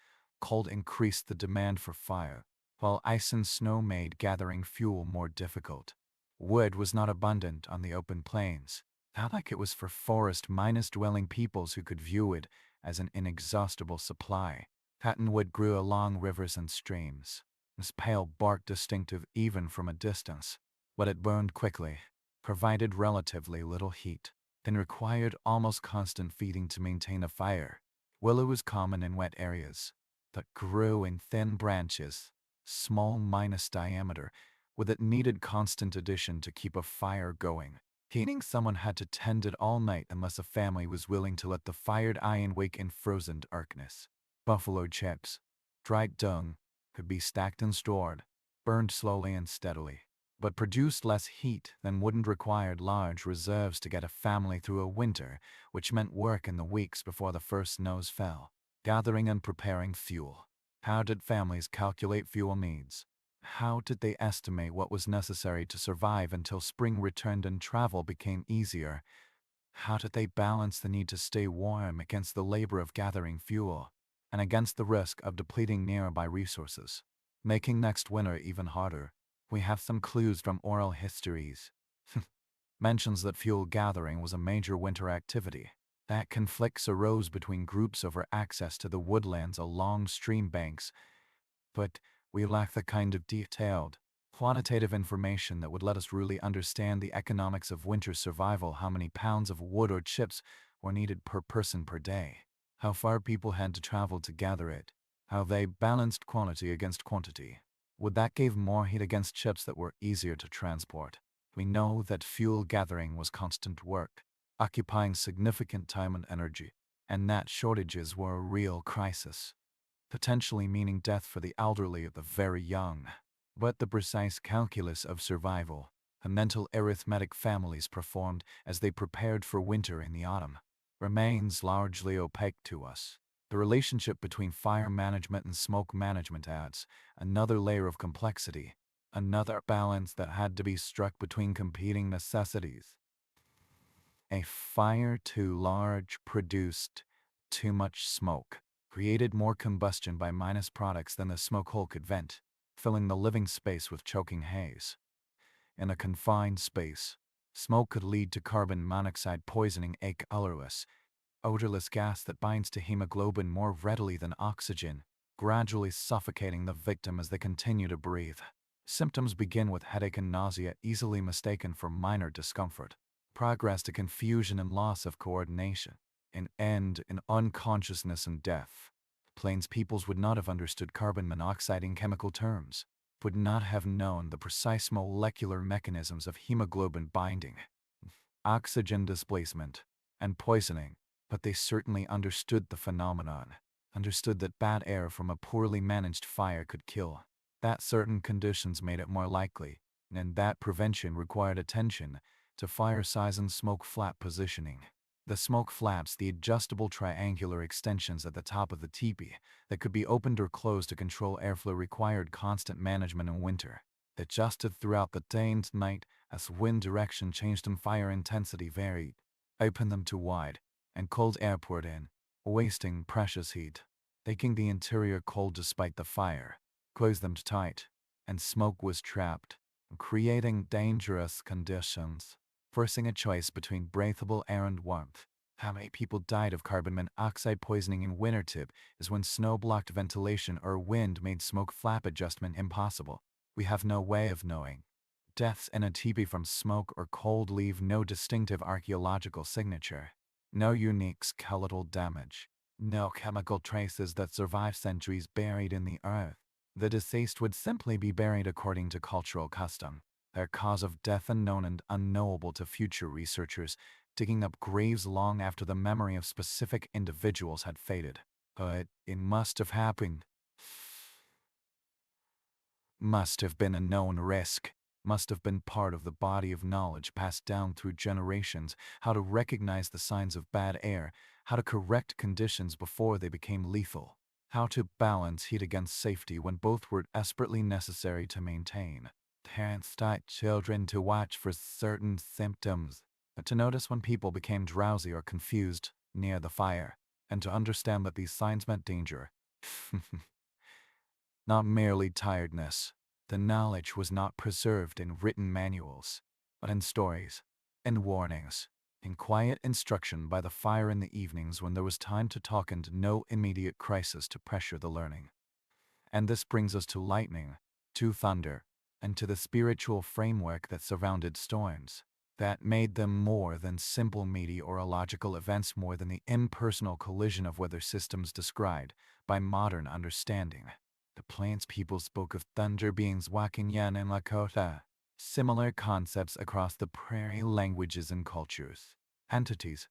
Cold increased the demand for fire, while ice and snow made gathering fuel more difficult. Wood was not abundant on the open plains, not like it was for forest-dwelling peoples who could view it as an inexhaustible supply. Cottonwood grew along rivers and streams, its pale bark distinctive even from a distance, but it burned quickly, provided relatively little heat, then required almost constant feeding to maintain a fire. Willow was common in wet areas, but grew in thin branches, small minus diameter, with it needed constant addition to keep a fire going. Meaning someone had to tend it all night unless a family was willing to let the fired iron wake in frozen darkness. Buffalo chips, dried dung, could be stacked and stored, burned slowly and steadily, but produced less heat than wouldn't required large reserves to get a family through a winter, which meant work in the weeks before the first snows fell. Gathering and preparing fuel. How did families calculate fuel needs? How did they estimate what was necessary to survive until spring returned and travel became easier? How did they balance the need to stay warm against the labor of gathering fuel, and against the risk of depleting nearby resources, making next winter even harder? We have some clues from oral histories. Mentions that fuel gathering was a major winter activity, that conflicts arose between groups over access to the woodlands along stream banks, but we lack the kind of detailed, quantitative information that would let us really understand the economics of winter survival. How many pounds of wood or chips were needed per person per day, how far people had to travel to gather it, how they balanced quantity against quantity. Would that give more heat against chips that were easier to transport? We know that fuel gathering was constant work, occupying significant time and energy, and that shortages were a real crisis, potentially meaning death for the elderly or the very young. But the precise calculus of survival, the mental arithmetic families performed as they prepared for winter in the autumn, remains largely opaque to us. The relationship between fire management and smoke management adds another layer of complexity, another balance that had to be struck between competing necessities. A fire too large produced too much smoke, created more combustion by minus products than the smoke hole could vent, filling the living space with choking haze. In a confined space, smoke could lead to carbon monoxide poisoning, a colorless, odorless gas that binds to hemoglobin more readily than oxygen, gradually suffocating the victim as they continue to breathe. Symptoms begin with headache and nausea, easily mistaken for minor discomfort, progress to confusion and loss of coordination, and end in unconsciousness and death. Plains peoples would not have understood carbon monoxide in chemical terms, would not have known the precise molecular mechanisms of hemoglobin binding, oxygen displacement, and poisoning, but they certainly understood the phenomenon, understood that bad air from a poorly managed fire could kill, that certain conditions made it more likely, and that prevention required attention to fire size and smoke flap positioning. The smoke flaps, the adjustable triangular extensions at the top of the teepee that could be opened or closed to control airflow, required constant management in winter, adjusted throughout the day and night as wind direction changed and fire intensity varied. Open them too wide, and cold air poured in, wasting precious heat, making the interior cold despite the fire. Close them tight, and smoke was trapped, creating dangerous conditions, forcing a choice between breathable air and warmth. How many people died of carbon monoxide poisoning in winter tip is when snow blocked ventilation or wind made smoke flap adjustment impossible. We have no way of knowing. Deaths in a teepee from smoke or cold leave no distinctive archaeological signature, no unique skeletal damage, no chemical traces that survive centuries buried in the earth. The deceased would simply be buried according to cultural custom, their cause of death unknown and unknowable to future researchers, digging up graves long after the memory of specific individuals had faded. But it must have happened. Must have been a known risk, must have been part of the body of knowledge passed down through generations, how to recognize the signs of bad air, how to correct conditions before they became lethal, how to balance heat against safety when both were desperately necessary to maintain. Parents taught children to watch for certain symptoms, to notice when people became drowsy or confused near the fire, and to understand that these signs meant danger. Not merely tiredness. The knowledge was not preserved in written manuals, but in stories, in warnings, in quiet instruction by the fire in the evenings when there was time to talk and no immediate crisis to pressure the learning. And this brings us to lightning, to thunder, and to the spiritual framework that surrounded storms, that made them more than simple meteorological events, more than the impersonal collision of weather systems described by modern understanding. The Plains people spoke of thunder beings Wakinyan and Lakota, similar concepts across the prairie languages and cultures, entities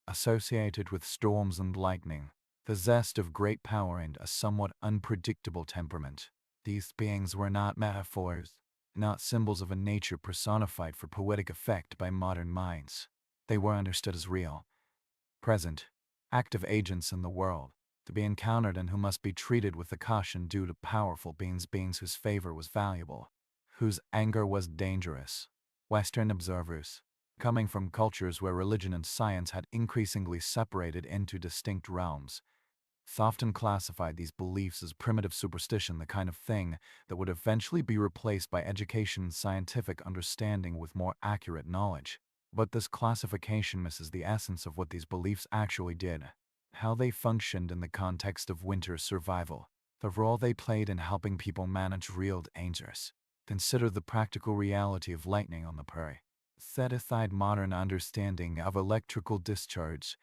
associated with storms and lightning, the zest of great power and a somewhat unpredictable temperament. These beings were not metaphors, not symbols of a nature personified for poetic effect by modern minds. They were understood as real, present, active agents in the world, to be encountered and who must be treated with the caution due to powerful beings whose favor was valuable, whose anger was dangerous. Western observers, coming from cultures where religion and science had increasingly separated into distinct realms, often classified these beliefs as primitive superstition, the kind of thing that would eventually be replaced by education and scientific understanding with more accurate knowledge. But this classification misses the essence of what these beliefs actually did, how they functioned in the context of winter survival, the role they played in helping people manage real dangers. Consider the practical reality of lightning on the prairie. Set aside modern understanding of electrical discharge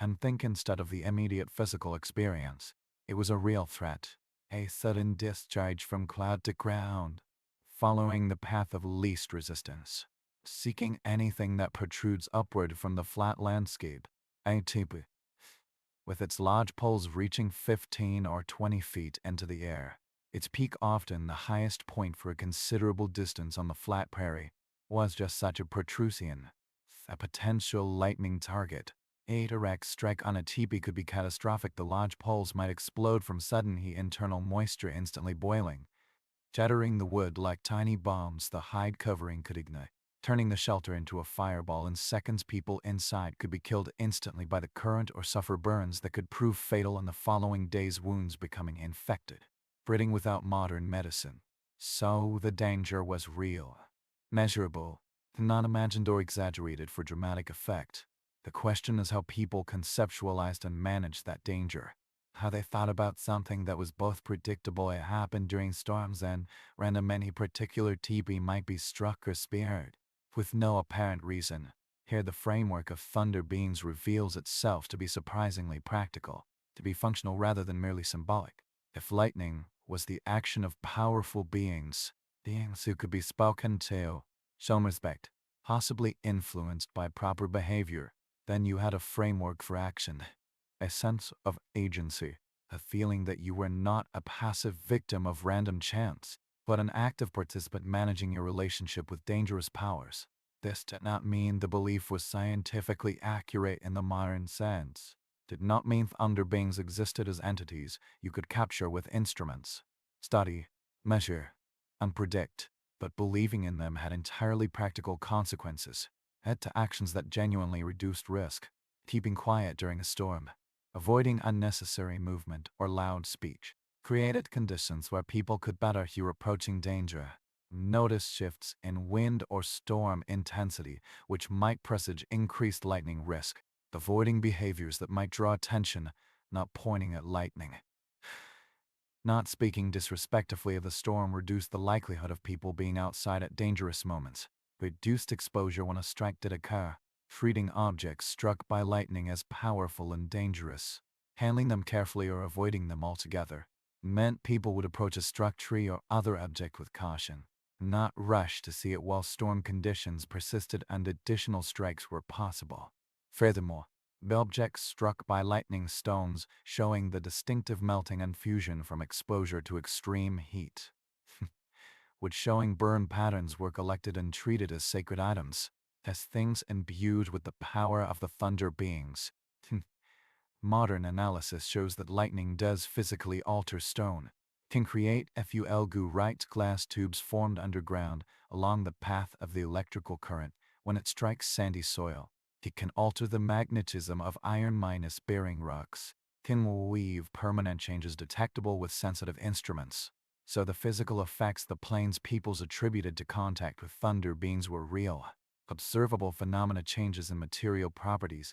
and think instead of the immediate physical experience. It was a real threat, a sudden discharge from cloud to ground, following the path of least resistance, seeking anything that protrudes upward from the flat landscape. A teepee, with its large poles reaching 15 or 20 feet into the air, its peak often the highest point for a considerable distance on the flat prairie, was just such a protrusion, a potential lightning target. A direct strike on a teepee could be catastrophic. The lodge poles might explode from sudden heat, internal moisture instantly boiling, shattering the wood like tiny bombs. The hide covering could ignite, turning the shelter into a fireball in seconds. People inside could be killed instantly by the current or suffer burns that could prove fatal in the following days, wounds becoming infected, spreading without modern medicine. So the danger was real, measurable, not imagined or exaggerated for dramatic effect. The question is how people conceptualized and managed that danger. How they thought about something that was both predictable. It happened during storms and random. Any particular teepee might be struck or spared, with no apparent reason. Here the framework of thunder beings reveals itself to be surprisingly practical, to be functional rather than merely symbolic. If lightning was the action of powerful beings who could be spoken to, shown respect, possibly influenced by proper behavior, then you had a framework for action, a sense of agency, a feeling that you were not a passive victim of random chance, but an active participant managing your relationship with dangerous powers. This did not mean the belief was scientifically accurate in the modern sense. Did not mean thunder beings existed as entities you could capture with instruments, study, measure, and predict, but believing in them had entirely practical consequences, led to actions that genuinely reduced risk, keeping quiet during a storm, avoiding unnecessary movement or loud speech, created conditions where people could better hear approaching danger, notice shifts in wind or storm intensity, which might presage increased lightning risk, avoiding behaviors that might draw attention, not pointing at lightning. Not speaking disrespectfully of the storm reduced the likelihood of people being outside at dangerous moments, reduced exposure when a strike did occur, treating objects struck by lightning as powerful and dangerous, handling them carefully or avoiding them altogether, meant people would approach a struck tree or other object with caution, not rush to see it while storm conditions persisted and additional strikes were possible. Furthermore, the objects struck by lightning stones showing the distinctive melting and fusion from exposure to extreme heat, which showing burn patterns were collected and treated as sacred items, as things imbued with the power of the thunder beings. Modern analysis shows that lightning does physically alter stone, can create fulgurite glass tubes formed underground along the path of the electrical current when it strikes sandy soil. It can alter the magnetism of iron-bearing rocks, can weave permanent changes detectable with sensitive instruments. So the physical effects the plains peoples attributed to contact with thunder beings were real, observable phenomena, changes in material properties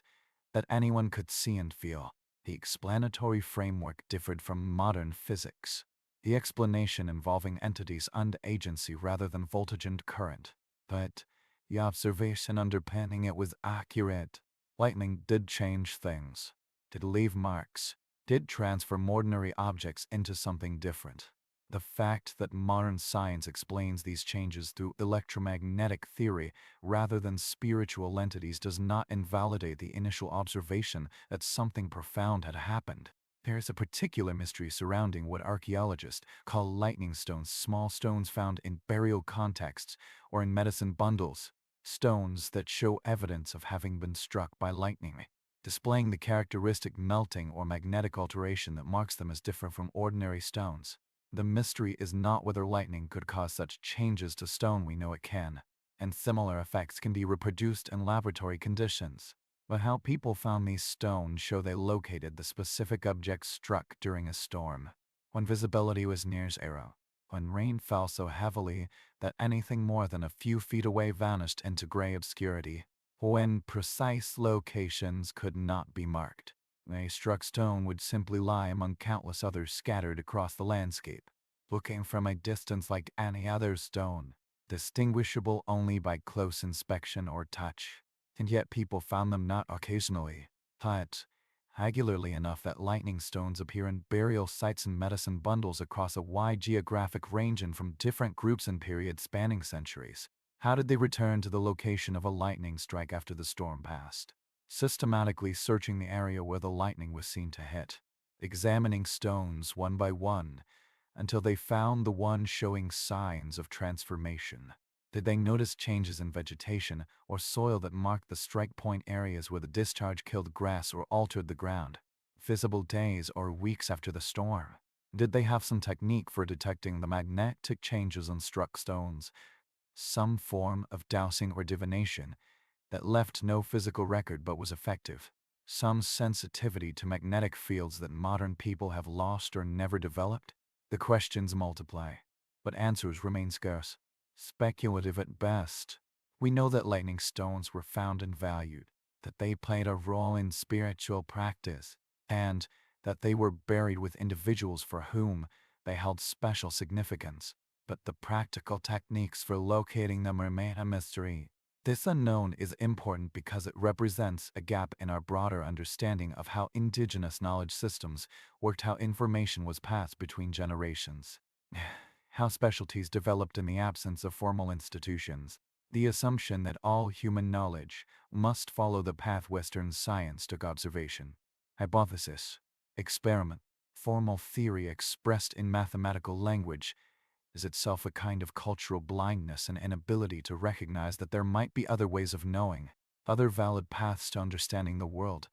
that anyone could see and feel. The explanatory framework differed from modern physics, the explanation involving entities and agency rather than voltage and current. But the observation underpinning it was accurate. Lightning did change things, did leave marks, did transform ordinary objects into something different. The fact that modern science explains these changes through electromagnetic theory rather than spiritual entities does not invalidate the initial observation that something profound had happened. There is a particular mystery surrounding what archaeologists call lightning stones, small stones found in burial contexts or in medicine bundles, stones that show evidence of having been struck by lightning, displaying the characteristic melting or magnetic alteration that marks them as different from ordinary stones. The mystery is not whether lightning could cause such changes to stone. We know it can, and similar effects can be reproduced in laboratory conditions. But how people found these stones show they located the specific objects struck during a storm, when visibility was near zero, when rain fell so heavily that anything more than a few feet away vanished into gray obscurity, when precise locations could not be marked. A struck stone would simply lie among countless others scattered across the landscape, looking from a distance like any other stone, distinguishable only by close inspection or touch. And yet people found them not occasionally, but regularly enough that lightning stones appear in burial sites and medicine bundles across a wide geographic range and from different groups and periods spanning centuries. How did they return to the location of a lightning strike after the storm passed? Systematically searching the area where the lightning was seen to hit, examining stones one by one, until they found the one showing signs of transformation. Did they notice changes in vegetation or soil that marked the strike point areas where the discharge killed grass or altered the ground, visible days or weeks after the storm? Did they have some technique for detecting the magnetic changes on struck stones, some form of dowsing or divination that left no physical record but was effective? Some sensitivity to magnetic fields that modern people have lost or never developed? The questions multiply, but answers remain scarce, speculative at best. We know that lightning stones were found and valued, that they played a role in spiritual practice, and that they were buried with individuals for whom they held special significance. But the practical techniques for locating them remain a mystery. This unknown is important because it represents a gap in our broader understanding of how indigenous knowledge systems worked, how information was passed between generations, how specialties developed in the absence of formal institutions. The assumption that all human knowledge must follow the path Western science took: observation, hypothesis, experiment, formal theory expressed in mathematical language, is itself a kind of cultural blindness and inability to recognize that there might be other ways of knowing, other valid paths to understanding the world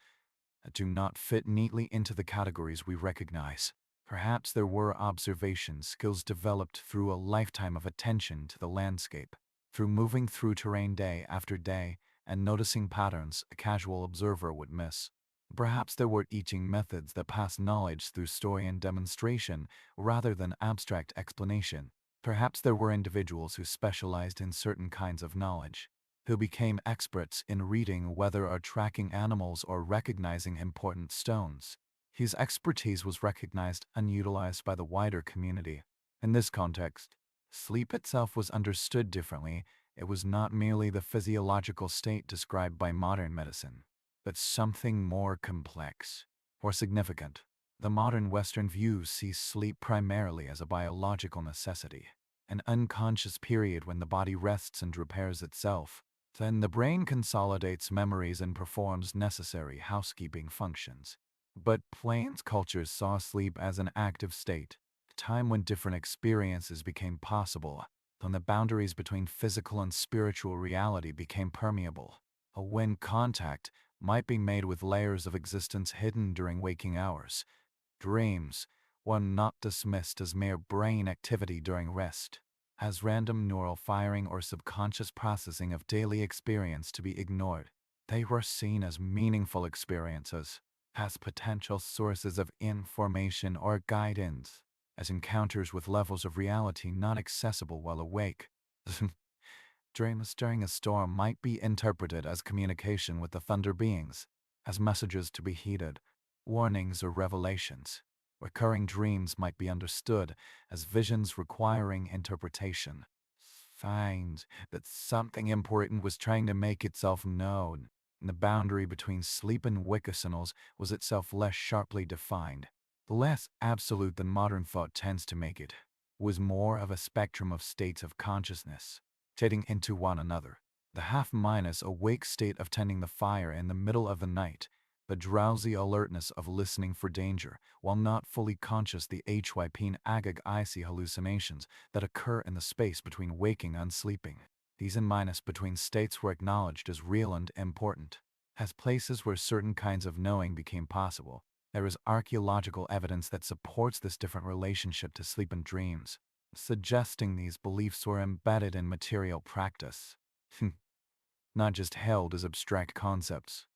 that do not fit neatly into the categories we recognize. Perhaps there were observation skills developed through a lifetime of attention to the landscape, through moving through terrain day after day and noticing patterns a casual observer would miss. Perhaps there were teaching methods that passed knowledge through story and demonstration rather than abstract explanation. Perhaps there were individuals who specialized in certain kinds of knowledge, who became experts in reading weather or tracking animals or recognizing important stones. His expertise was recognized and utilized by the wider community. In this context, sleep itself was understood differently. It was not merely the physiological state described by modern medicine, but something more complex or significant. The modern Western view sees sleep primarily as a biological necessity, an unconscious period when the body rests and repairs itself. Then the brain consolidates memories and performs necessary housekeeping functions. But Plains cultures saw sleep as an active state, a time when different experiences became possible, when the boundaries between physical and spiritual reality became permeable, when contact might be made with layers of existence hidden during waking hours. Dreams were not dismissed as mere brain activity during rest, as random neural firing or subconscious processing of daily experience to be ignored. They were seen as meaningful experiences, as potential sources of information or guidance, as encounters with levels of reality not accessible while awake. Dreams during a storm might be interpreted as communication with the thunder beings, as messages to be heeded, warnings or revelations. Recurring dreams might be understood as visions requiring interpretation, signs that something important was trying to make itself known. The boundary between sleep and wakefulness was itself less sharply defined, less absolute than modern thought tends to make it, was more of a spectrum of states of consciousness, fitting into one another. The half-minus awake state of tending the fire in the middle of the night, the drowsy alertness of listening for danger, while not fully conscious, the hypine agag icy hallucinations that occur in the space between waking and sleeping. These and minus between states were acknowledged as real and important, as places where certain kinds of knowing became possible. There is archaeological evidence that supports this different relationship to sleep and dreams, suggesting these beliefs were embedded in material practice, not just held as abstract concepts.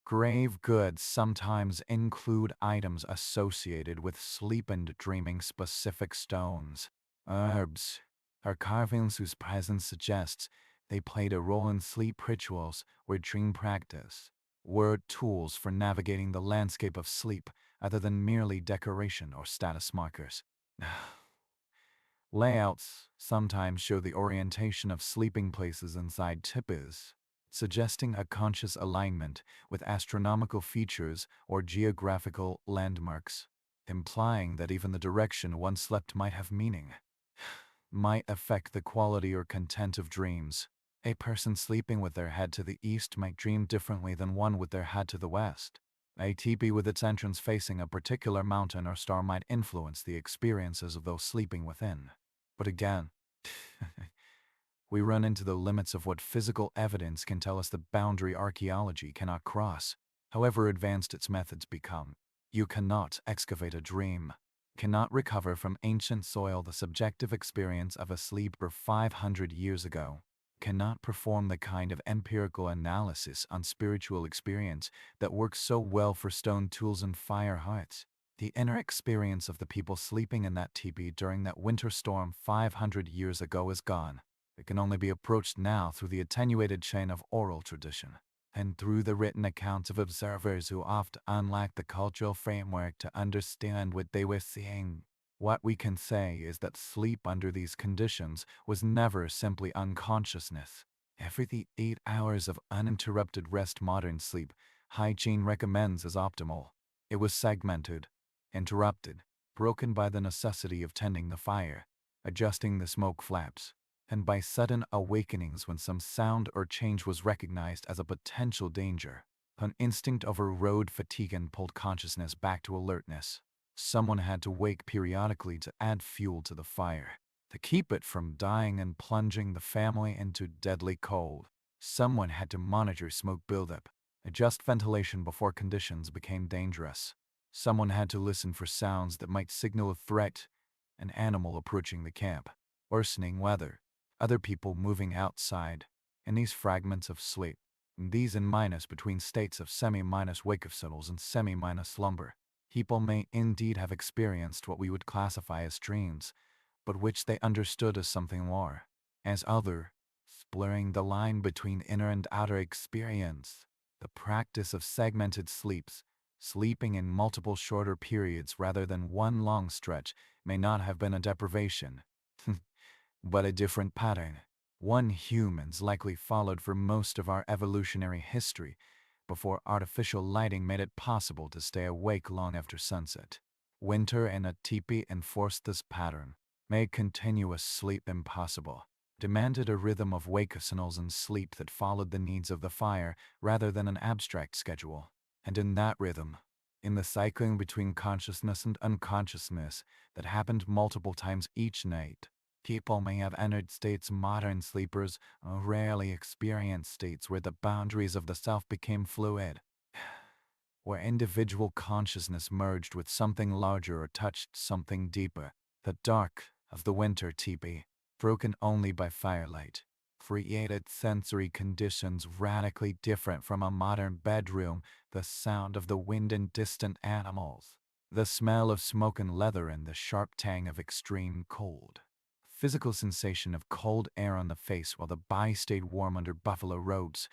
Grave goods sometimes include items associated with sleep and dreaming. Specific stones, herbs, or carvings whose presence suggests they played a role in sleep rituals or dream practice, were tools for navigating the landscape of sleep other than merely decoration or status markers. Layouts sometimes show the orientation of sleeping places inside Tipis, suggesting a conscious alignment with astronomical features or geographical landmarks, implying that even the direction one slept might have meaning, might affect the quality or content of dreams. A person sleeping with their head to the east might dream differently than one with their head to the west. A teepee with its entrance facing a particular mountain or star might influence the experiences of those sleeping within. But again, We run into the limits of what physical evidence can tell us the boundary archaeology cannot cross, however advanced its methods become. You cannot excavate a dream, cannot recover from ancient soil the subjective experience of a sleeper 500 years ago, cannot perform the kind of empirical analysis on spiritual experience that works so well for stone tools and fire hearts. The inner experience of the people sleeping in that teepee during that winter storm 500 years ago is gone. It can only be approached now through the attenuated chain of oral tradition, and through the written accounts of observers who oft unlack the cultural framework to understand what they were seeing. What we can say is that sleep under these conditions was never simply unconsciousness. Every 8 hours of uninterrupted rest modern sleep hygiene recommends as optimal. It was segmented, interrupted, broken by the necessity of tending the fire, adjusting the smoke flaps, and by sudden awakenings when some sound or change was recognized as a potential danger. An instinct overrode fatigue and pulled consciousness back to alertness. Someone had to wake periodically to add fuel to the fire, to keep it from dying and plunging the family into deadly cold. Someone had to monitor smoke buildup, adjust ventilation before conditions became dangerous. Someone had to listen for sounds that might signal a threat, an animal approaching the camp, worsening weather, other people moving outside. In these fragments of sleep, these in minus between states of semi-minus wakefulness and semi-minus slumber, people may indeed have experienced what we would classify as dreams, but which they understood as something more, as other, blurring the line between inner and outer experience. The practice of segmented sleeps, sleeping in multiple shorter periods rather than one long stretch, may not have been a deprivation, but a different pattern. One humans likely followed for most of our evolutionary history before artificial lighting made it possible to stay awake long after sunset. Winter in a teepee enforced this pattern, made continuous sleep impossible, demanded a rhythm of wakefulness and sleep that followed the needs of the fire rather than an abstract schedule. And in that rhythm, in the cycling between consciousness and unconsciousness that happened multiple times each night, people may have entered states modern sleepers rarely experience, states where the boundaries of the self became fluid, where individual consciousness merged with something larger or touched something deeper. The dark of the winter teepee, broken only by firelight, created sensory conditions radically different from a modern bedroom. The sound of the wind and distant animals, the smell of smoke and leather, and the sharp tang of extreme cold. Physical sensation of cold air on the face while the body stayed warm under buffalo robes.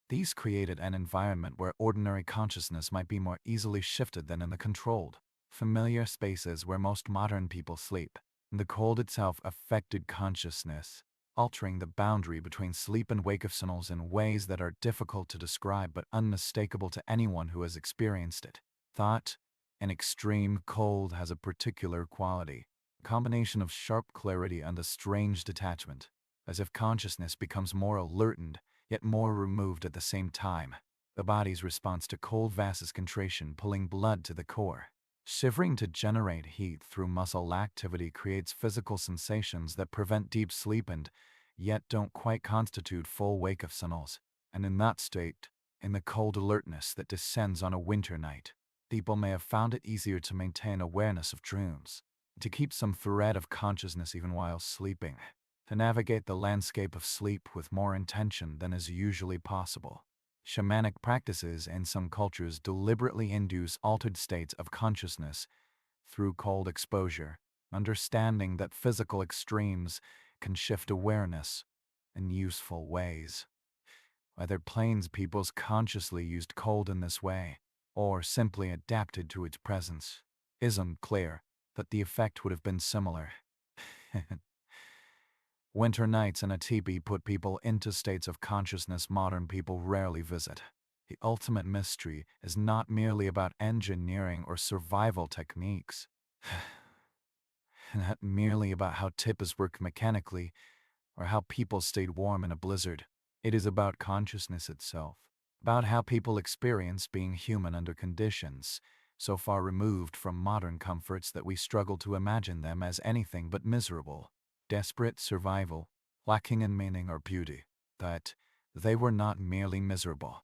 These created an environment where ordinary consciousness might be more easily shifted than in the controlled, familiar spaces where most modern people sleep. The cold itself affected consciousness, altering the boundary between sleep and wakefulness in ways that are difficult to describe but unmistakable to anyone who has experienced it. Thought, an extreme cold has a particular quality, a combination of sharp clarity and a strange detachment, as if consciousness becomes more alerted, yet more removed at the same time. The body's response to cold vasocontration pulling blood to the core. Shivering to generate heat through muscle activity creates physical sensations that prevent deep sleep and yet don't quite constitute full wakefulness. And in that state, in the cold alertness that descends on a winter night, people may have found it easier to maintain awareness of dreams, to keep some thread of consciousness even while sleeping, to navigate the landscape of sleep with more intention than is usually possible. Shamanic practices in some cultures deliberately induce altered states of consciousness through cold exposure, understanding that physical extremes can shift awareness in useful ways. Whether plains peoples consciously used cold in this way, or simply adapted to its presence, isn't clear, but the effect would have been similar. Winter nights in a teepee put people into states of consciousness modern people rarely visit. The ultimate mystery is not merely about engineering or survival techniques, not merely about how tipis work mechanically or how people stayed warm in a blizzard. It is about consciousness itself, about how people experience being human under conditions so far removed from modern comforts that we struggle to imagine them as anything but miserable. desperate survival, lacking in meaning or beauty, that they were not merely miserable,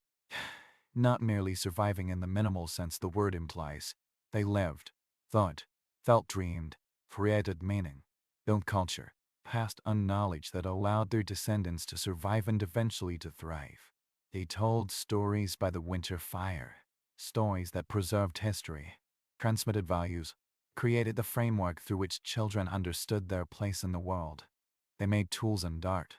not merely surviving in the minimal sense the word implies. They lived, thought, felt, dreamed, created meaning, built culture, passed on knowledge that allowed their descendants to survive and eventually to thrive. They told stories by the winter fire, stories that preserved history, transmitted values, created the framework through which children understood their place in the world. They made tools and art,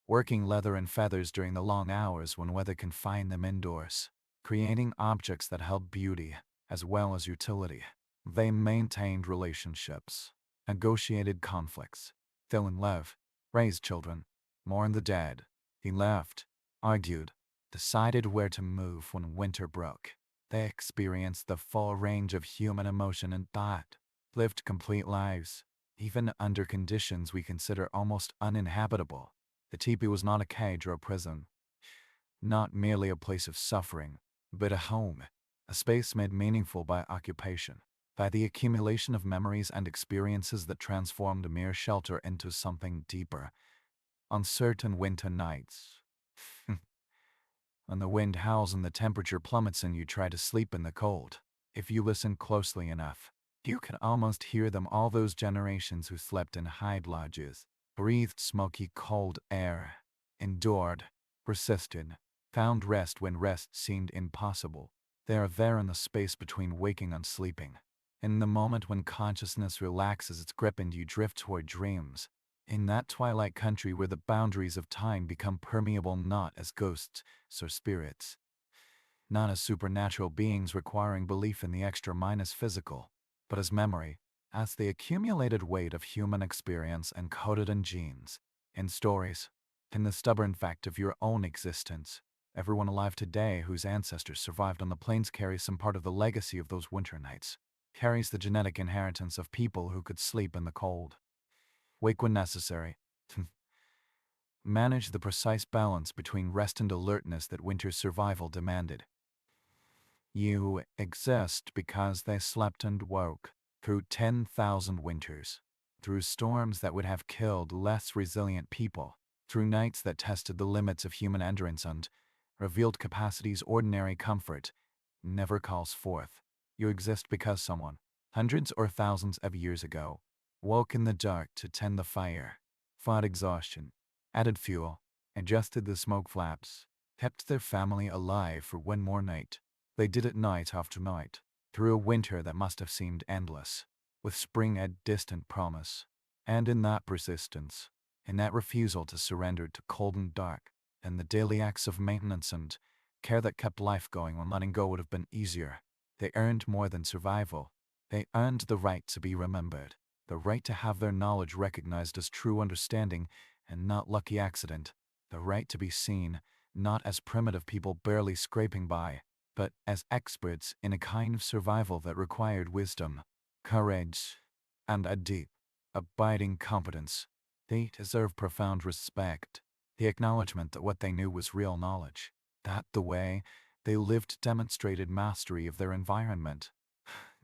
working leather and feathers during the long hours when weather confined them indoors, creating objects that held beauty as well as utility. They maintained relationships, negotiated conflicts, fell in love, raised children, mourned the dead. He left, argued, decided where to move when winter broke. They experienced the full range of human emotion and thought, lived complete lives, even under conditions we consider almost uninhabitable. The teepee was not a cage or a prison, not merely a place of suffering, but a home, a space made meaningful by occupation, by the accumulation of memories and experiences that transformed a mere shelter into something deeper. On certain winter nights, when the wind howls and the temperature plummets and you try to sleep in the cold, if you listen closely enough, you can almost hear them, all those generations who slept in hide lodges, breathed smoky cold air, endured, persisted, found rest when rest seemed impossible. They are there in the space between waking and sleeping, in the moment when consciousness relaxes its grip and you drift toward dreams, in that twilight country where the boundaries of time become permeable not as ghosts or spirits, not as supernatural beings requiring belief in the extra minus physical, but as memory, as the accumulated weight of human experience encoded in genes, in stories, in the stubborn fact of your own existence. Everyone alive today whose ancestors survived on the plains carries some part of the legacy of those winter nights, carries the genetic inheritance of people who could sleep in the cold, wake when necessary, manage the precise balance between rest and alertness that winter's survival demanded. You exist because they slept and woke through 10,000 winters, through storms that would have killed less resilient people, through nights that tested the limits of human endurance and revealed capacities ordinary comfort never calls forth. You exist because someone, hundreds or thousands of years ago, woke in the dark to tend the fire, fought exhaustion, added fuel, adjusted the smoke flaps, kept their family alive for one more night. They did it night after night, through a winter that must have seemed endless, with spring a distant promise. And in that persistence, in that refusal to surrender to cold and dark, and the daily acts of maintenance and care that kept life going when letting go would have been easier, they earned more than survival. They earned the right to be remembered, the right to have their knowledge recognized as true understanding and not lucky accident, the right to be seen, not as primitive people barely scraping by, but as experts in a kind of survival that required wisdom, courage, and a deep, abiding competence. They deserve profound respect, the acknowledgement that what they knew was real knowledge, that the way they lived demonstrated mastery of their environment,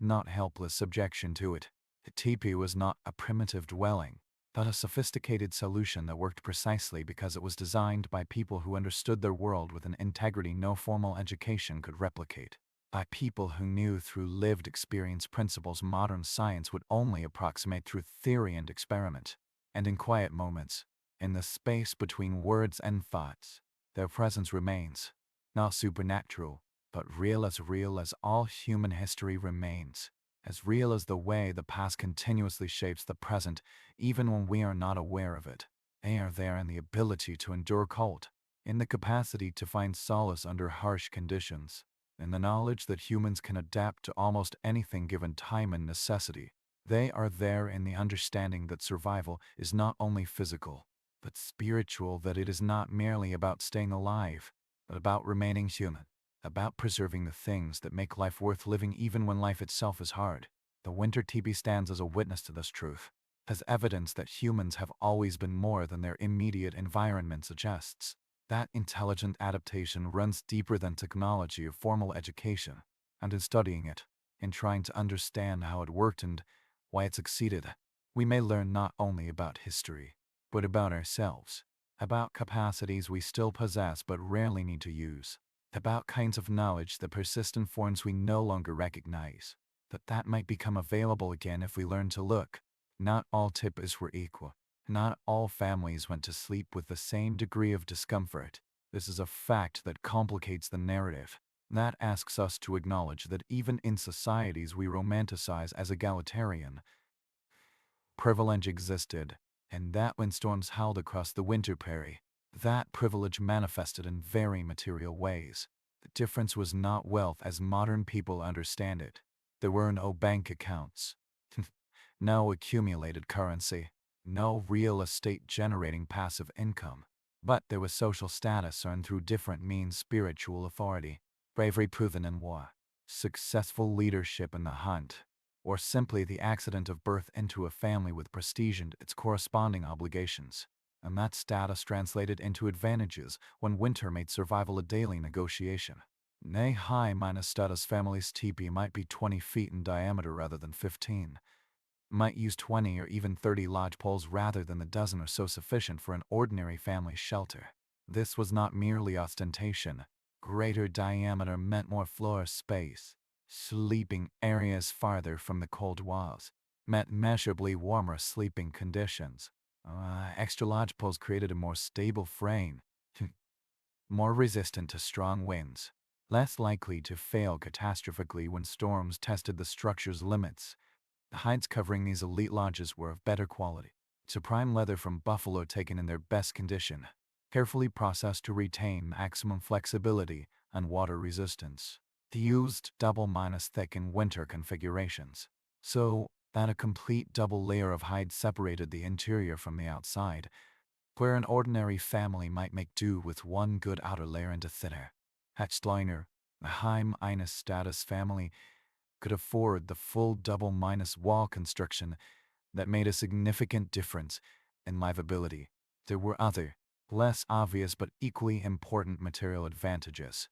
not helpless subjection to it. The teepee was not a primitive dwelling, but a sophisticated solution that worked precisely because it was designed by people who understood their world with an integrity no formal education could replicate, by people who knew through lived experience principles modern science would only approximate through theory and experiment. And in quiet moments, in the space between words and thoughts, their presence remains, not supernatural, but real as all human history remains, as real as the way the past continuously shapes the present, even when we are not aware of it. They are there in the ability to endure cold, in the capacity to find solace under harsh conditions, in the knowledge that humans can adapt to almost anything given time and necessity. They are there in the understanding that survival is not only physical, but spiritual, that it is not merely about staying alive, but about remaining human, about preserving the things that make life worth living even when life itself is hard. The winter teepee stands as a witness to this truth, as evidence that humans have always been more than their immediate environment suggests. That intelligent adaptation runs deeper than technology or formal education, and in studying it, in trying to understand how it worked and why it succeeded, We may learn not only about history, but about ourselves, about capacities we still possess but rarely need to use, about kinds of knowledge that persist in forms we no longer recognize, that might become available again if we learn to look. Not all Tipis were equal. Not all families went to sleep with the same degree of discomfort. This is a fact that complicates the narrative. That asks us to acknowledge that even in societies we romanticize as egalitarian, privilege existed, and that when storms howled across the winter prairie, that privilege manifested in very material ways. The difference was not wealth as modern people understand it. There were no bank accounts, no accumulated currency, no real estate generating passive income. But there was social status earned through different means: spiritual authority, bravery proven in war, successful leadership in the hunt, or simply the accident of birth into a family with prestige and its corresponding obligations. And that status translated into advantages when winter made survival a daily negotiation. Nay, high-status families' teepee might be 20 feet in diameter rather than 15, might use 20 or even 30 lodge poles rather than the dozen or so sufficient for an ordinary family shelter. This was not merely ostentation. Greater diameter meant more floor space. Sleeping areas farther from the cold walls meant measurably warmer sleeping conditions. Extra lodge poles created a more stable frame, more resistant to strong winds, less likely to fail catastrophically when storms tested the structure's limits. The hides covering these elite lodges were of better quality. It's a prime leather from buffalo taken in their best condition, carefully processed to retain maximum flexibility and water resistance. They used double-thick in winter configurations, so that a complete double layer of hide separated the interior from the outside, where an ordinary family might make do with one good outer layer and a thinner. Hatchliner, the high-status family, could afford the full double-wall construction that made a significant difference in livability. There were other, less obvious but equally important material advantages.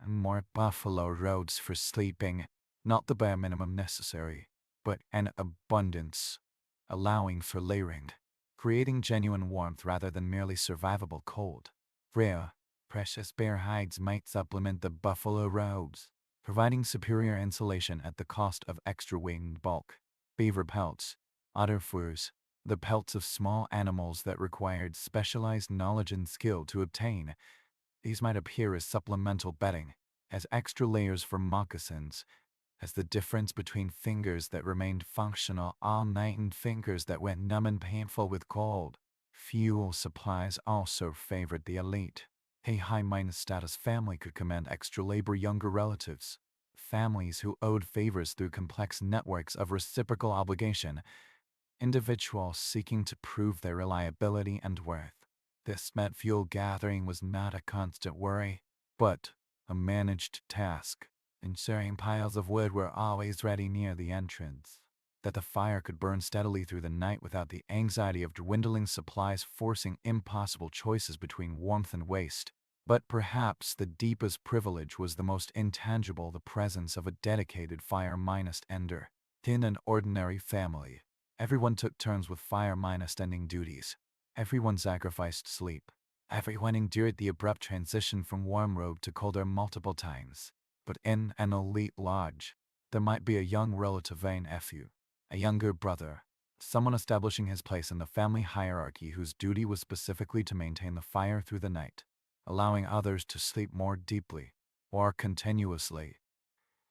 More buffalo robes for sleeping, not the bare minimum necessary, but an abundance, allowing for layering, creating genuine warmth rather than merely survivable cold. Rare, precious bear hides might supplement the buffalo robes, providing superior insulation at the cost of extra weight and bulk. Beaver pelts, otter furs, the pelts of small animals that required specialized knowledge and skill to obtain. These might appear as supplemental bedding, as extra layers for moccasins, as the difference between fingers that remained functional all night and fingers that went numb and painful with cold. Fuel supplies also favored the elite. A high-status family could command extra labor younger relatives. Families who owed favors through complex networks of reciprocal obligation. Individuals seeking to prove their reliability and worth. This meant fuel gathering was not a constant worry, but a managed task, ensuring piles of wood were always ready near the entrance, that the fire could burn steadily through the night without the anxiety of dwindling supplies forcing impossible choices between warmth and waste. But perhaps the deepest privilege was the most intangible: the presence of a dedicated fire-ender. In an ordinary family, everyone took turns with fire-ending duties. Everyone sacrificed sleep. Everyone endured the abrupt transition from warm robe to colder multiple times. But in an elite lodge, there might be a young relative, a nephew, a younger brother, someone establishing his place in the family hierarchy whose duty was specifically to maintain the fire through the night, allowing others to sleep more deeply, or continuously,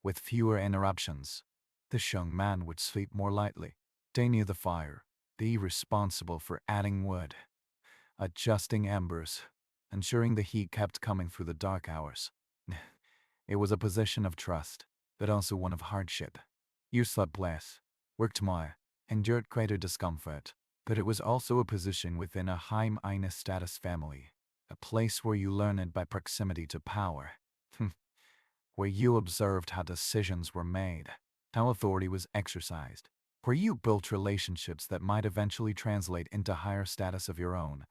with fewer interruptions. This young man would sleep more lightly, stay near the fire, be responsible for adding wood, adjusting embers, ensuring the heat kept coming through the dark hours. It was a position of trust, but also one of hardship. You slept less, worked more, endured greater discomfort, but it was also a position within a high-status family, a place where you learned by proximity to power, where you observed how decisions were made, how authority was exercised, where you built relationships that might eventually translate into higher status of your own.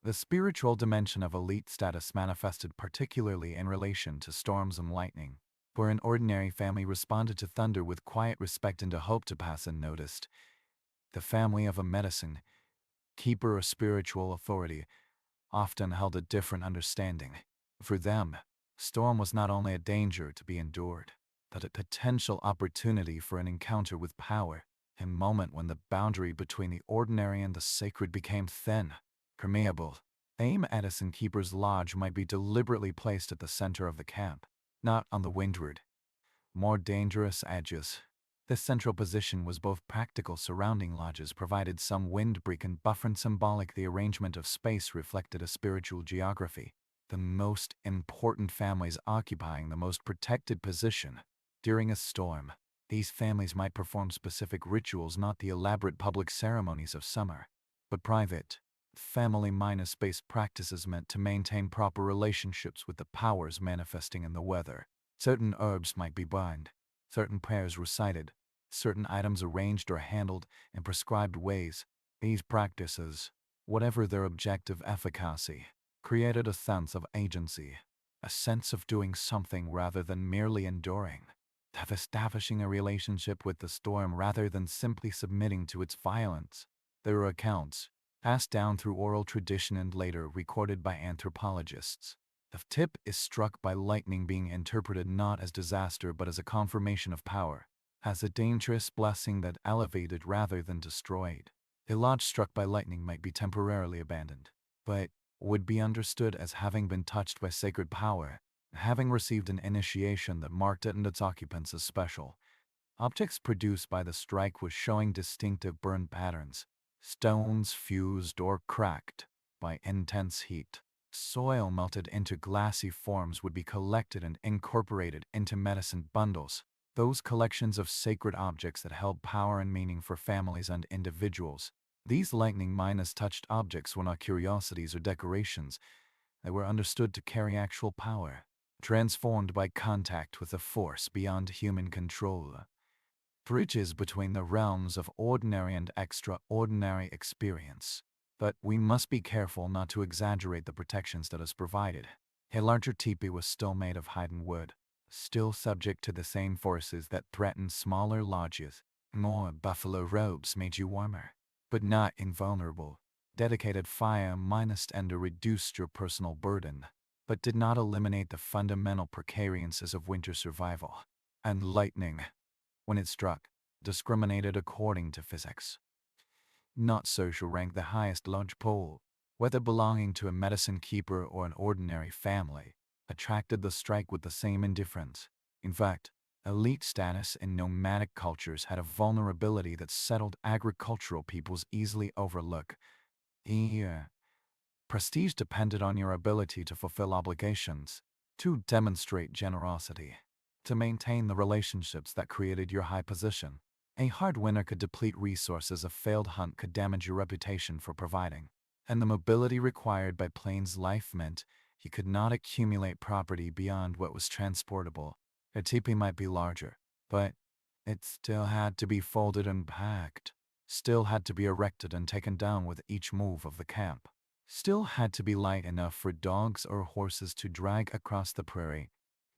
The spiritual dimension of elite status manifested particularly in relation to storms and lightning. Where an ordinary family responded to thunder with quiet respect and a hope to pass unnoticed, the family of a medicine keeper or spiritual authority often held a different understanding. For them, storm was not only a danger to be endured, but a potential opportunity for an encounter with power, a moment when the boundary between the ordinary and the sacred became thin, permeable. A medicine keeper's lodge might be deliberately placed at the center of the camp, not on the windward, more dangerous edges. This central position was both practical. Surrounding lodges provided some windbreak and buffer, and symbolic. The arrangement of space reflected a spiritual geography, the most important families occupying the most protected position. During a storm, these families might perform specific rituals, not the elaborate public ceremonies of summer, but private, family-based practices meant to maintain proper relationships with the powers manifesting in the weather. Certain herbs might be burned, certain prayers recited, certain items arranged or handled in prescribed ways. These practices, whatever their objective efficacy, created a sense of agency, a sense of doing something rather than merely enduring, of establishing a relationship with the storm rather than simply submitting to its violence. There are accounts, passed down through oral tradition and later recorded by anthropologists, of Tip is struck by lightning being interpreted not as disaster but as a confirmation of power, as a dangerous blessing that elevated rather than destroyed. A lodge struck by lightning might be temporarily abandoned, but would be understood as having been touched by sacred power, having received an initiation that marked it and its occupants as special. Objects produced by the strike was showing distinctive burn patterns, stones fused or cracked by intense heat. Soil melted into glassy forms would be collected and incorporated into medicine bundles, those collections of sacred objects that held power and meaning for families and individuals. These lightning-touched objects were not curiosities or decorations. They were understood to carry actual power, transformed by contact with a force beyond human control. Bridges between the realms of ordinary and extraordinary experience. But we must be careful not to exaggerate the protections that is provided. A larger teepee was still made of hide and wood, still subject to the same forces that threatened smaller lodges. More buffalo robes made you warmer, but not invulnerable. Dedicated fire-ender reduced your personal burden, but did not eliminate the fundamental precariances of winter survival. And lightning, when it struck, discriminated according to physics, not social rank. The highest lodge pole, whether belonging to a medicine keeper or an ordinary family, attracted the strike with the same indifference. In fact, elite status in nomadic cultures had a vulnerability that settled agricultural peoples easily overlook. Prestige depended on your ability to fulfill obligations, to demonstrate generosity, to maintain the relationships that created your high position. A hard winter could deplete resources, a failed hunt could damage your reputation for providing, and the mobility required by plains life meant you could not accumulate property beyond what was transportable. A teepee might be larger, but it still had to be folded and packed, still had to be erected and taken down with each move of the camp, still had to be light enough for dogs or horses to drag across the prairie.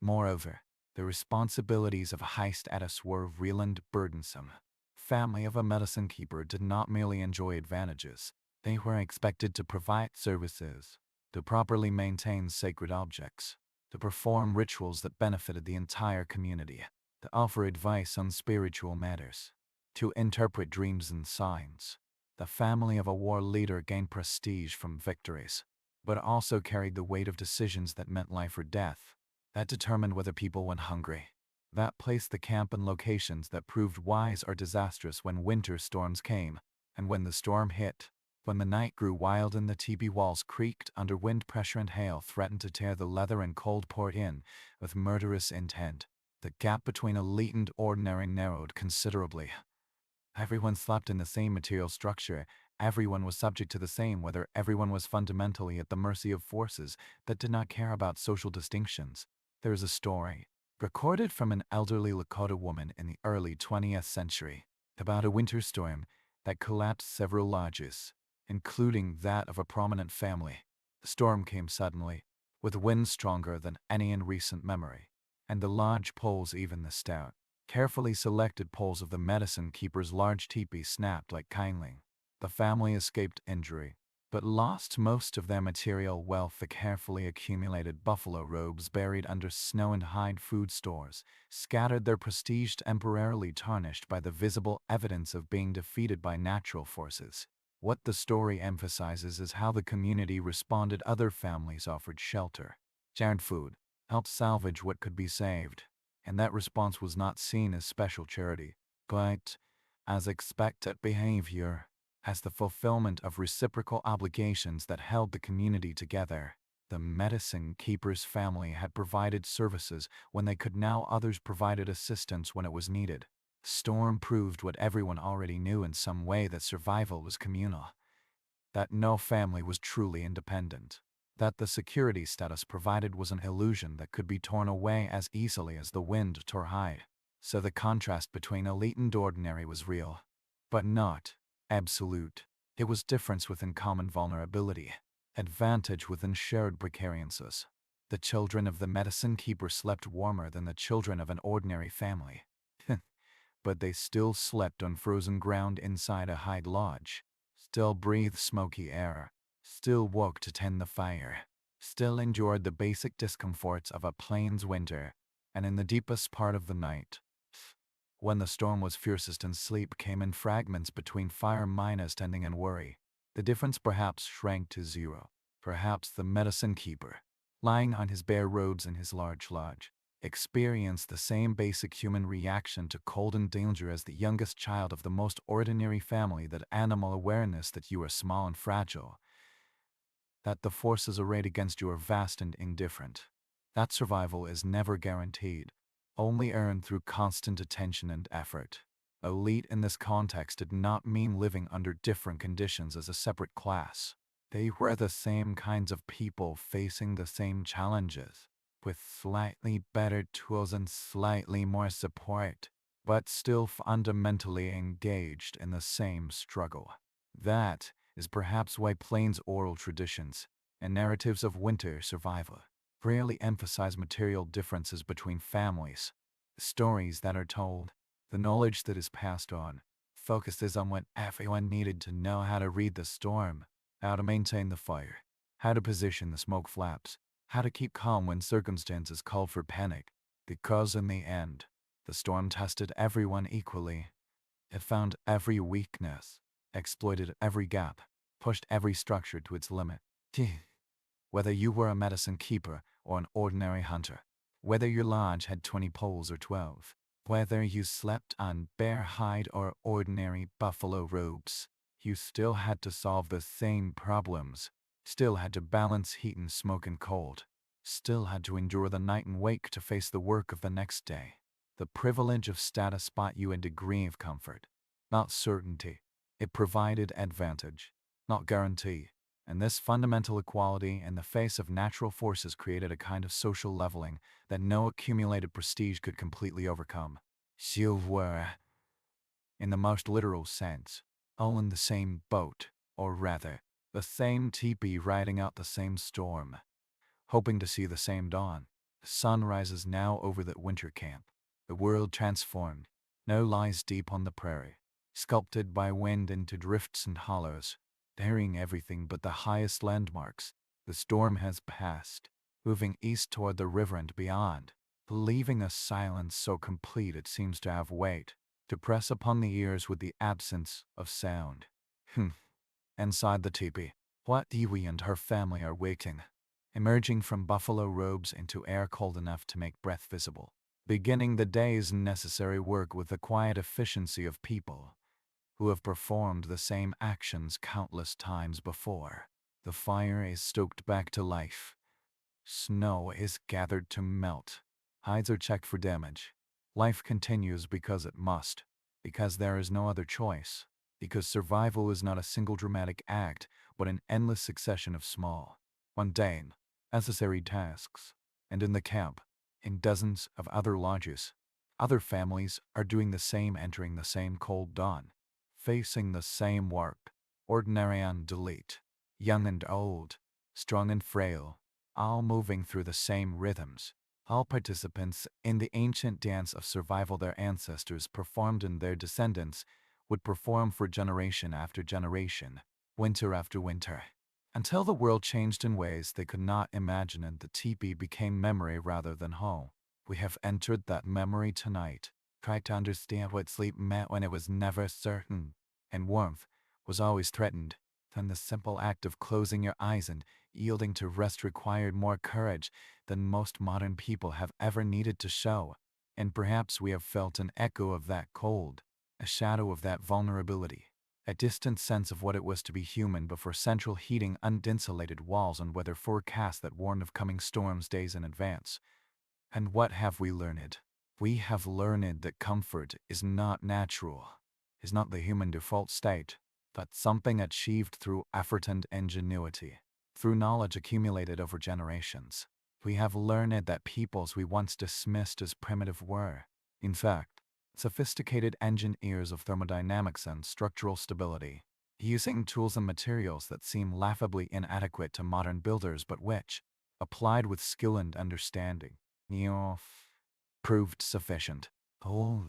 Moreover, the responsibilities of high status were real and burdensome. Family of a medicine keeper did not merely enjoy advantages. They were expected to provide services, to properly maintain sacred objects, to perform rituals that benefited the entire community, to offer advice on spiritual matters, to interpret dreams and signs. The family of a war leader gained prestige from victories, but also carried the weight of decisions that meant life or death, that determined whether people went hungry, that placed the camp in locations that proved wise or disastrous when winter storms came, and when the storm hit, when the night grew wild and the teepee walls creaked under wind pressure and hail threatened to tear the leather and cold poured in with murderous intent, the gap between elite and ordinary narrowed considerably. Everyone slept in the same material structure. Everyone was subject to the same weather. Everyone was fundamentally at the mercy of forces that did not care about social distinctions. There is a story, recorded from an elderly Lakota woman in the early 20th century, about a winter storm that collapsed several lodges, including that of a prominent family. The storm came suddenly, with winds stronger than any in recent memory. and the lodge poles, even the stout, carefully selected poles of the medicine keeper's large teepee, snapped like kindling. The family escaped injury, but lost most of their material wealth. The carefully accumulated buffalo robes buried under snow and hide food stores scattered their prestige, temporarily tarnished by the visible evidence of being defeated by natural forces. What the story emphasizes is how the community responded. Other families offered shelter, shared food, helped salvage what could be saved, and that response was not seen as special charity, but as expected behavior, as the fulfillment of reciprocal obligations that held the community together. The medicine keeper's family had provided services when they could. Now others provided assistance when it was needed. The storm proved what everyone already knew in some way, that survival was communal, that no family was truly independent, that the security status provided was an illusion that could be torn away as easily as the wind tore hide. So the contrast between elite and ordinary was real, but not absolute. It was difference within common vulnerability, advantage within shared precariances. The children of the medicine keeper slept warmer than the children of an ordinary family. But they still slept on frozen ground inside a hide lodge, still breathed smoky air, still woke to tend the fire, still endured the basic discomforts of a plains winter. And in the deepest part of the night, when the storm was fiercest and sleep came in fragments between fire minus tending and worry, the difference perhaps shrank to zero. Perhaps the medicine keeper, lying on his bare robes in his large lodge, experienced the same basic human reaction to cold and danger as the youngest child of the most ordinary family, that animal awareness that you are small and fragile, that the forces arrayed against you are vast and indifferent. That survival is never guaranteed, only earned through constant attention and effort. Elite in this context did not mean living under different conditions as a separate class. They were the same kinds of people facing the same challenges, with slightly better tools and slightly more support, but still fundamentally engaged in the same struggle. That is perhaps why Plains oral traditions and narratives of winter survival rarely emphasize material differences between families. The stories that are told, the knowledge that is passed on, focuses on what everyone needed to know: how to read the storm, how to maintain the fire, how to position the smoke flaps, how to keep calm when circumstances called for panic. Because in the end, the storm tested everyone equally. It found every weakness, exploited every gap, pushed every structure to its limit. Whether you were a medicine keeper or an ordinary hunter, whether your lodge had 20 poles or 12, whether you slept on bare hide or ordinary buffalo robes, you still had to solve the same problems, still had to balance heat and smoke and cold, still had to endure the night and wake to face the work of the next day. The privilege of status bought you a degree of comfort, not certainty. It provided advantage, not guarantee. And this fundamental equality in the face of natural forces created a kind of social leveling that no accumulated prestige could completely overcome. You were, in the most literal sense, all in the same boat, or rather, the same teepee riding out the same storm, hoping to see the same dawn. The sun rises now over the winter camp, the world transformed, now lies deep on the prairie, sculpted by wind into drifts and hollows, burying everything but the highest landmarks. The storm has passed, moving east toward the river and beyond, leaving a silence so complete it seems to have weight, to press upon the ears with the absence of sound. Inside the teepee, What Dewey and her family are waiting, emerging from buffalo robes into air cold enough to make breath visible, beginning the day's necessary work with the quiet efficiency of people who have performed the same actions countless times before. The fire is stoked back to life. Snow is gathered to melt. Hides are checked for damage. Life continues because it must, because there is no other choice, because survival is not a single dramatic act, but an endless succession of small, mundane, necessary tasks. And in the camp, in dozens of other lodges, other families are doing the same, entering the same cold dawn, facing the same work, ordinary and delete, young and old, strong and frail, all moving through the same rhythms, All participants in the ancient dance of survival their ancestors performed and their descendants would perform for generation after generation, winter after winter, until the world changed in ways they could not imagine and the teepee became memory rather than home. We have entered that memory tonight, tried to understand what sleep meant when it was never certain, and warmth was always threatened. Then the simple act of closing your eyes and yielding to rest required more courage than most modern people have ever needed to show, and perhaps we have felt an echo of that cold, a shadow of that vulnerability, a distant sense of what it was to be human before central heating, uninsulated walls, and weather forecasts that warned of coming storms days in advance. And what have we learned? We have learned that comfort is not natural, is not the human default state, but something achieved through effort and ingenuity, through knowledge accumulated over generations. We have learned that peoples we once dismissed as primitive were, in fact, sophisticated engineers of thermodynamics and structural stability, using tools and materials that seem laughably inadequate to modern builders but which, applied with skill and understanding, proved sufficient. Oh,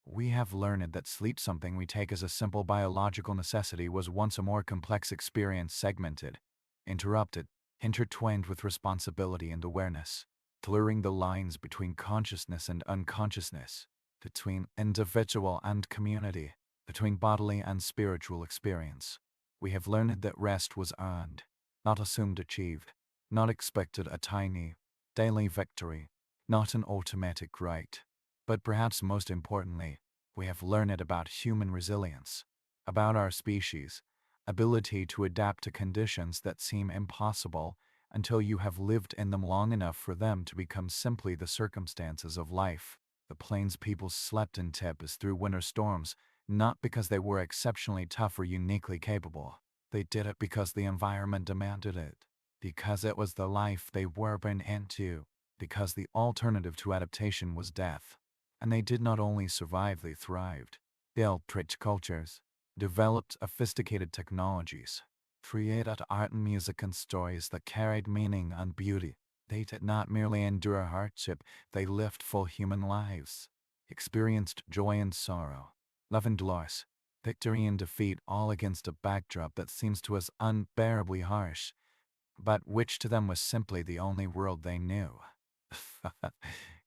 we have learned that sleep, something we take as a simple biological necessity, was once a more complex experience, segmented, interrupted, intertwined with responsibility and awareness, blurring the lines between consciousness and unconsciousness, between individual and community, between bodily and spiritual experience. We have learned that rest was earned, not assumed achieved, not expected a tiny, daily victory, not an automatic right. But perhaps most importantly, we have learned about human resilience, about our species' ability to adapt to conditions that seem impossible until you have lived in them long enough for them to become simply the circumstances of life. The plains people slept in Tipis through winter storms, not because they were exceptionally tough or uniquely capable. They did it because the environment demanded it, because it was the life they were born into, because the alternative to adaptation was death. And they did not only survive, they thrived. They built rich cultures, developed sophisticated technologies, created art and music and stories that carried meaning and beauty. They did not merely endure hardship, they lived full human lives, experienced joy and sorrow, love and loss, victory and defeat, all against a backdrop that seems to us unbearably harsh, but which to them was simply the only world they knew.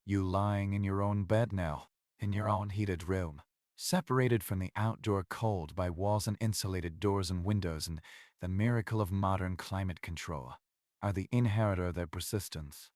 You lying in your own bed now, in your own heated room, separated from the outdoor cold by walls and insulated doors and windows, and the miracle of modern climate control, are the inheritor of their persistence.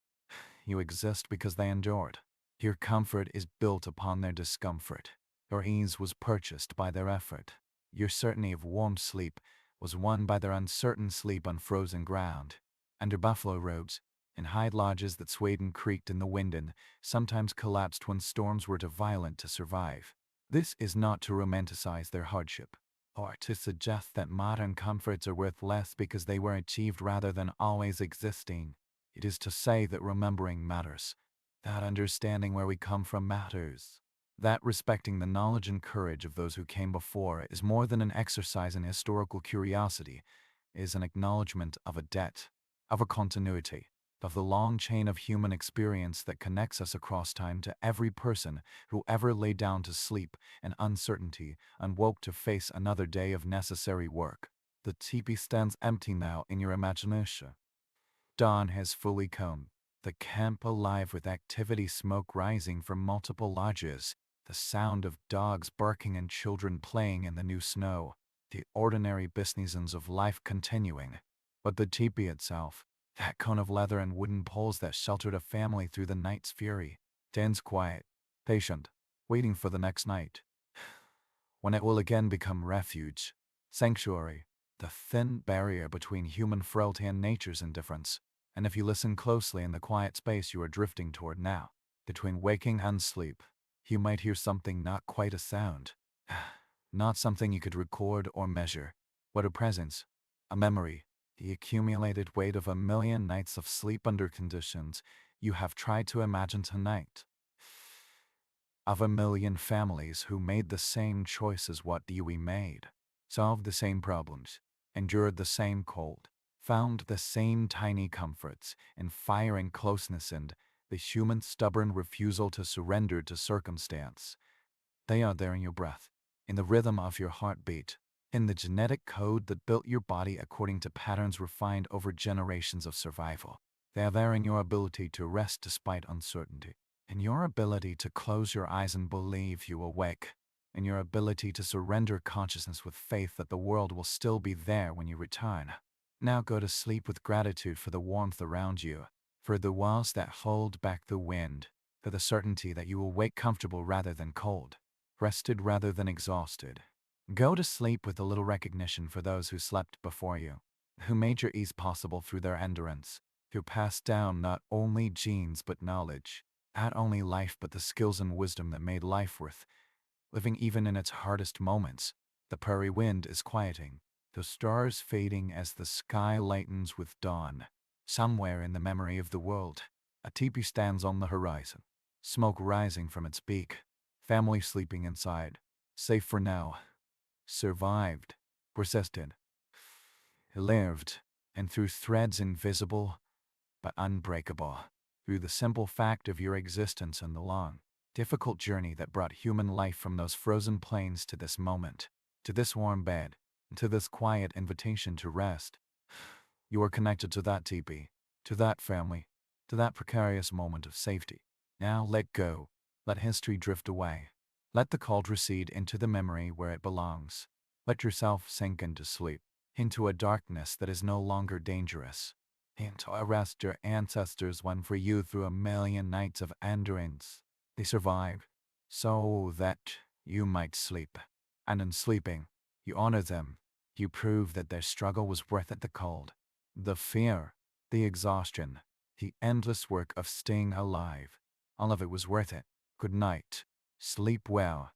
You exist because they endured. Your comfort is built upon their discomfort. Your ease was purchased by their effort. Your certainty of warm sleep was won by their uncertain sleep on frozen ground, under buffalo robes, in hide lodges that swayed and creaked in the wind and sometimes collapsed when storms were too violent to survive. This is not to romanticize their hardship, or to suggest that modern comforts are worth less because they were achieved rather than always existing. It is to say that remembering matters, that understanding where we come from matters, that respecting the knowledge and courage of those who came before is more than an exercise in historical curiosity, is an acknowledgement of a debt, of a continuity, of the long chain of human experience that connects us across time to every person who ever lay down to sleep in uncertainty and woke to face another day of necessary work. The teepee stands empty now in your imagination. Dawn has fully come, the camp alive with activity, smoke rising from multiple lodges, the sound of dogs barking and children playing in the new snow, the ordinary business of life continuing. But the teepee itself, that cone of leather and wooden poles that sheltered a family through the night's fury, stands quiet, patient, waiting for the next night, when it will again become refuge, sanctuary, the thin barrier between human frailty and nature's indifference. And if you listen closely in the quiet space you are drifting toward now, between waking and sleep, you might hear something, not quite a sound, not something you could record or measure, but a presence, a memory, the accumulated weight of a million nights of sleep under conditions you have tried to imagine tonight, of a million families who made the same choices what we made, solved the same problems, endured the same cold, found the same tiny comforts in fire and closeness and the human stubborn refusal to surrender to circumstance. They are there in your breath, in the rhythm of your heartbeat, in the genetic code that built your body according to patterns refined over generations of survival. They are there in your ability to rest despite uncertainty, in your ability to close your eyes and believe you will wake, in your ability to surrender consciousness with faith that the world will still be there when you return. Now go to sleep with gratitude for the warmth around you, for the walls that hold back the wind, for the certainty that you will wake comfortable rather than cold, rested rather than exhausted. Go to sleep with a little recognition for those who slept before you, who made your ease possible through their endurance, who passed down not only genes but knowledge, not only life but the skills and wisdom that made life worth living even in its hardest moments. The prairie wind is quieting, the stars fading as the sky lightens with dawn. Somewhere in the memory of the world, a teepee stands on the horizon, smoke rising from its beak, family sleeping inside, safe for now, survived, persisted, lived, and through threads invisible but unbreakable, through the simple fact of your existence and the long, difficult journey that brought human life from those frozen plains to this moment, to this warm bed, and to this quiet invitation to rest. You are connected to that teepee, to that family, to that precarious moment of safety. Now let go. Let history drift away. Let the cold recede into the memory where it belongs. Let yourself sink into sleep, into a darkness that is no longer dangerous, into a rest your ancestors won for you through a million nights of endurance. They survived so that you might sleep. And in sleeping, you honor them. You prove that their struggle was worth it, the cold, the fear, the exhaustion, the endless work of staying alive. All of it was worth it. Good night. Sleep well.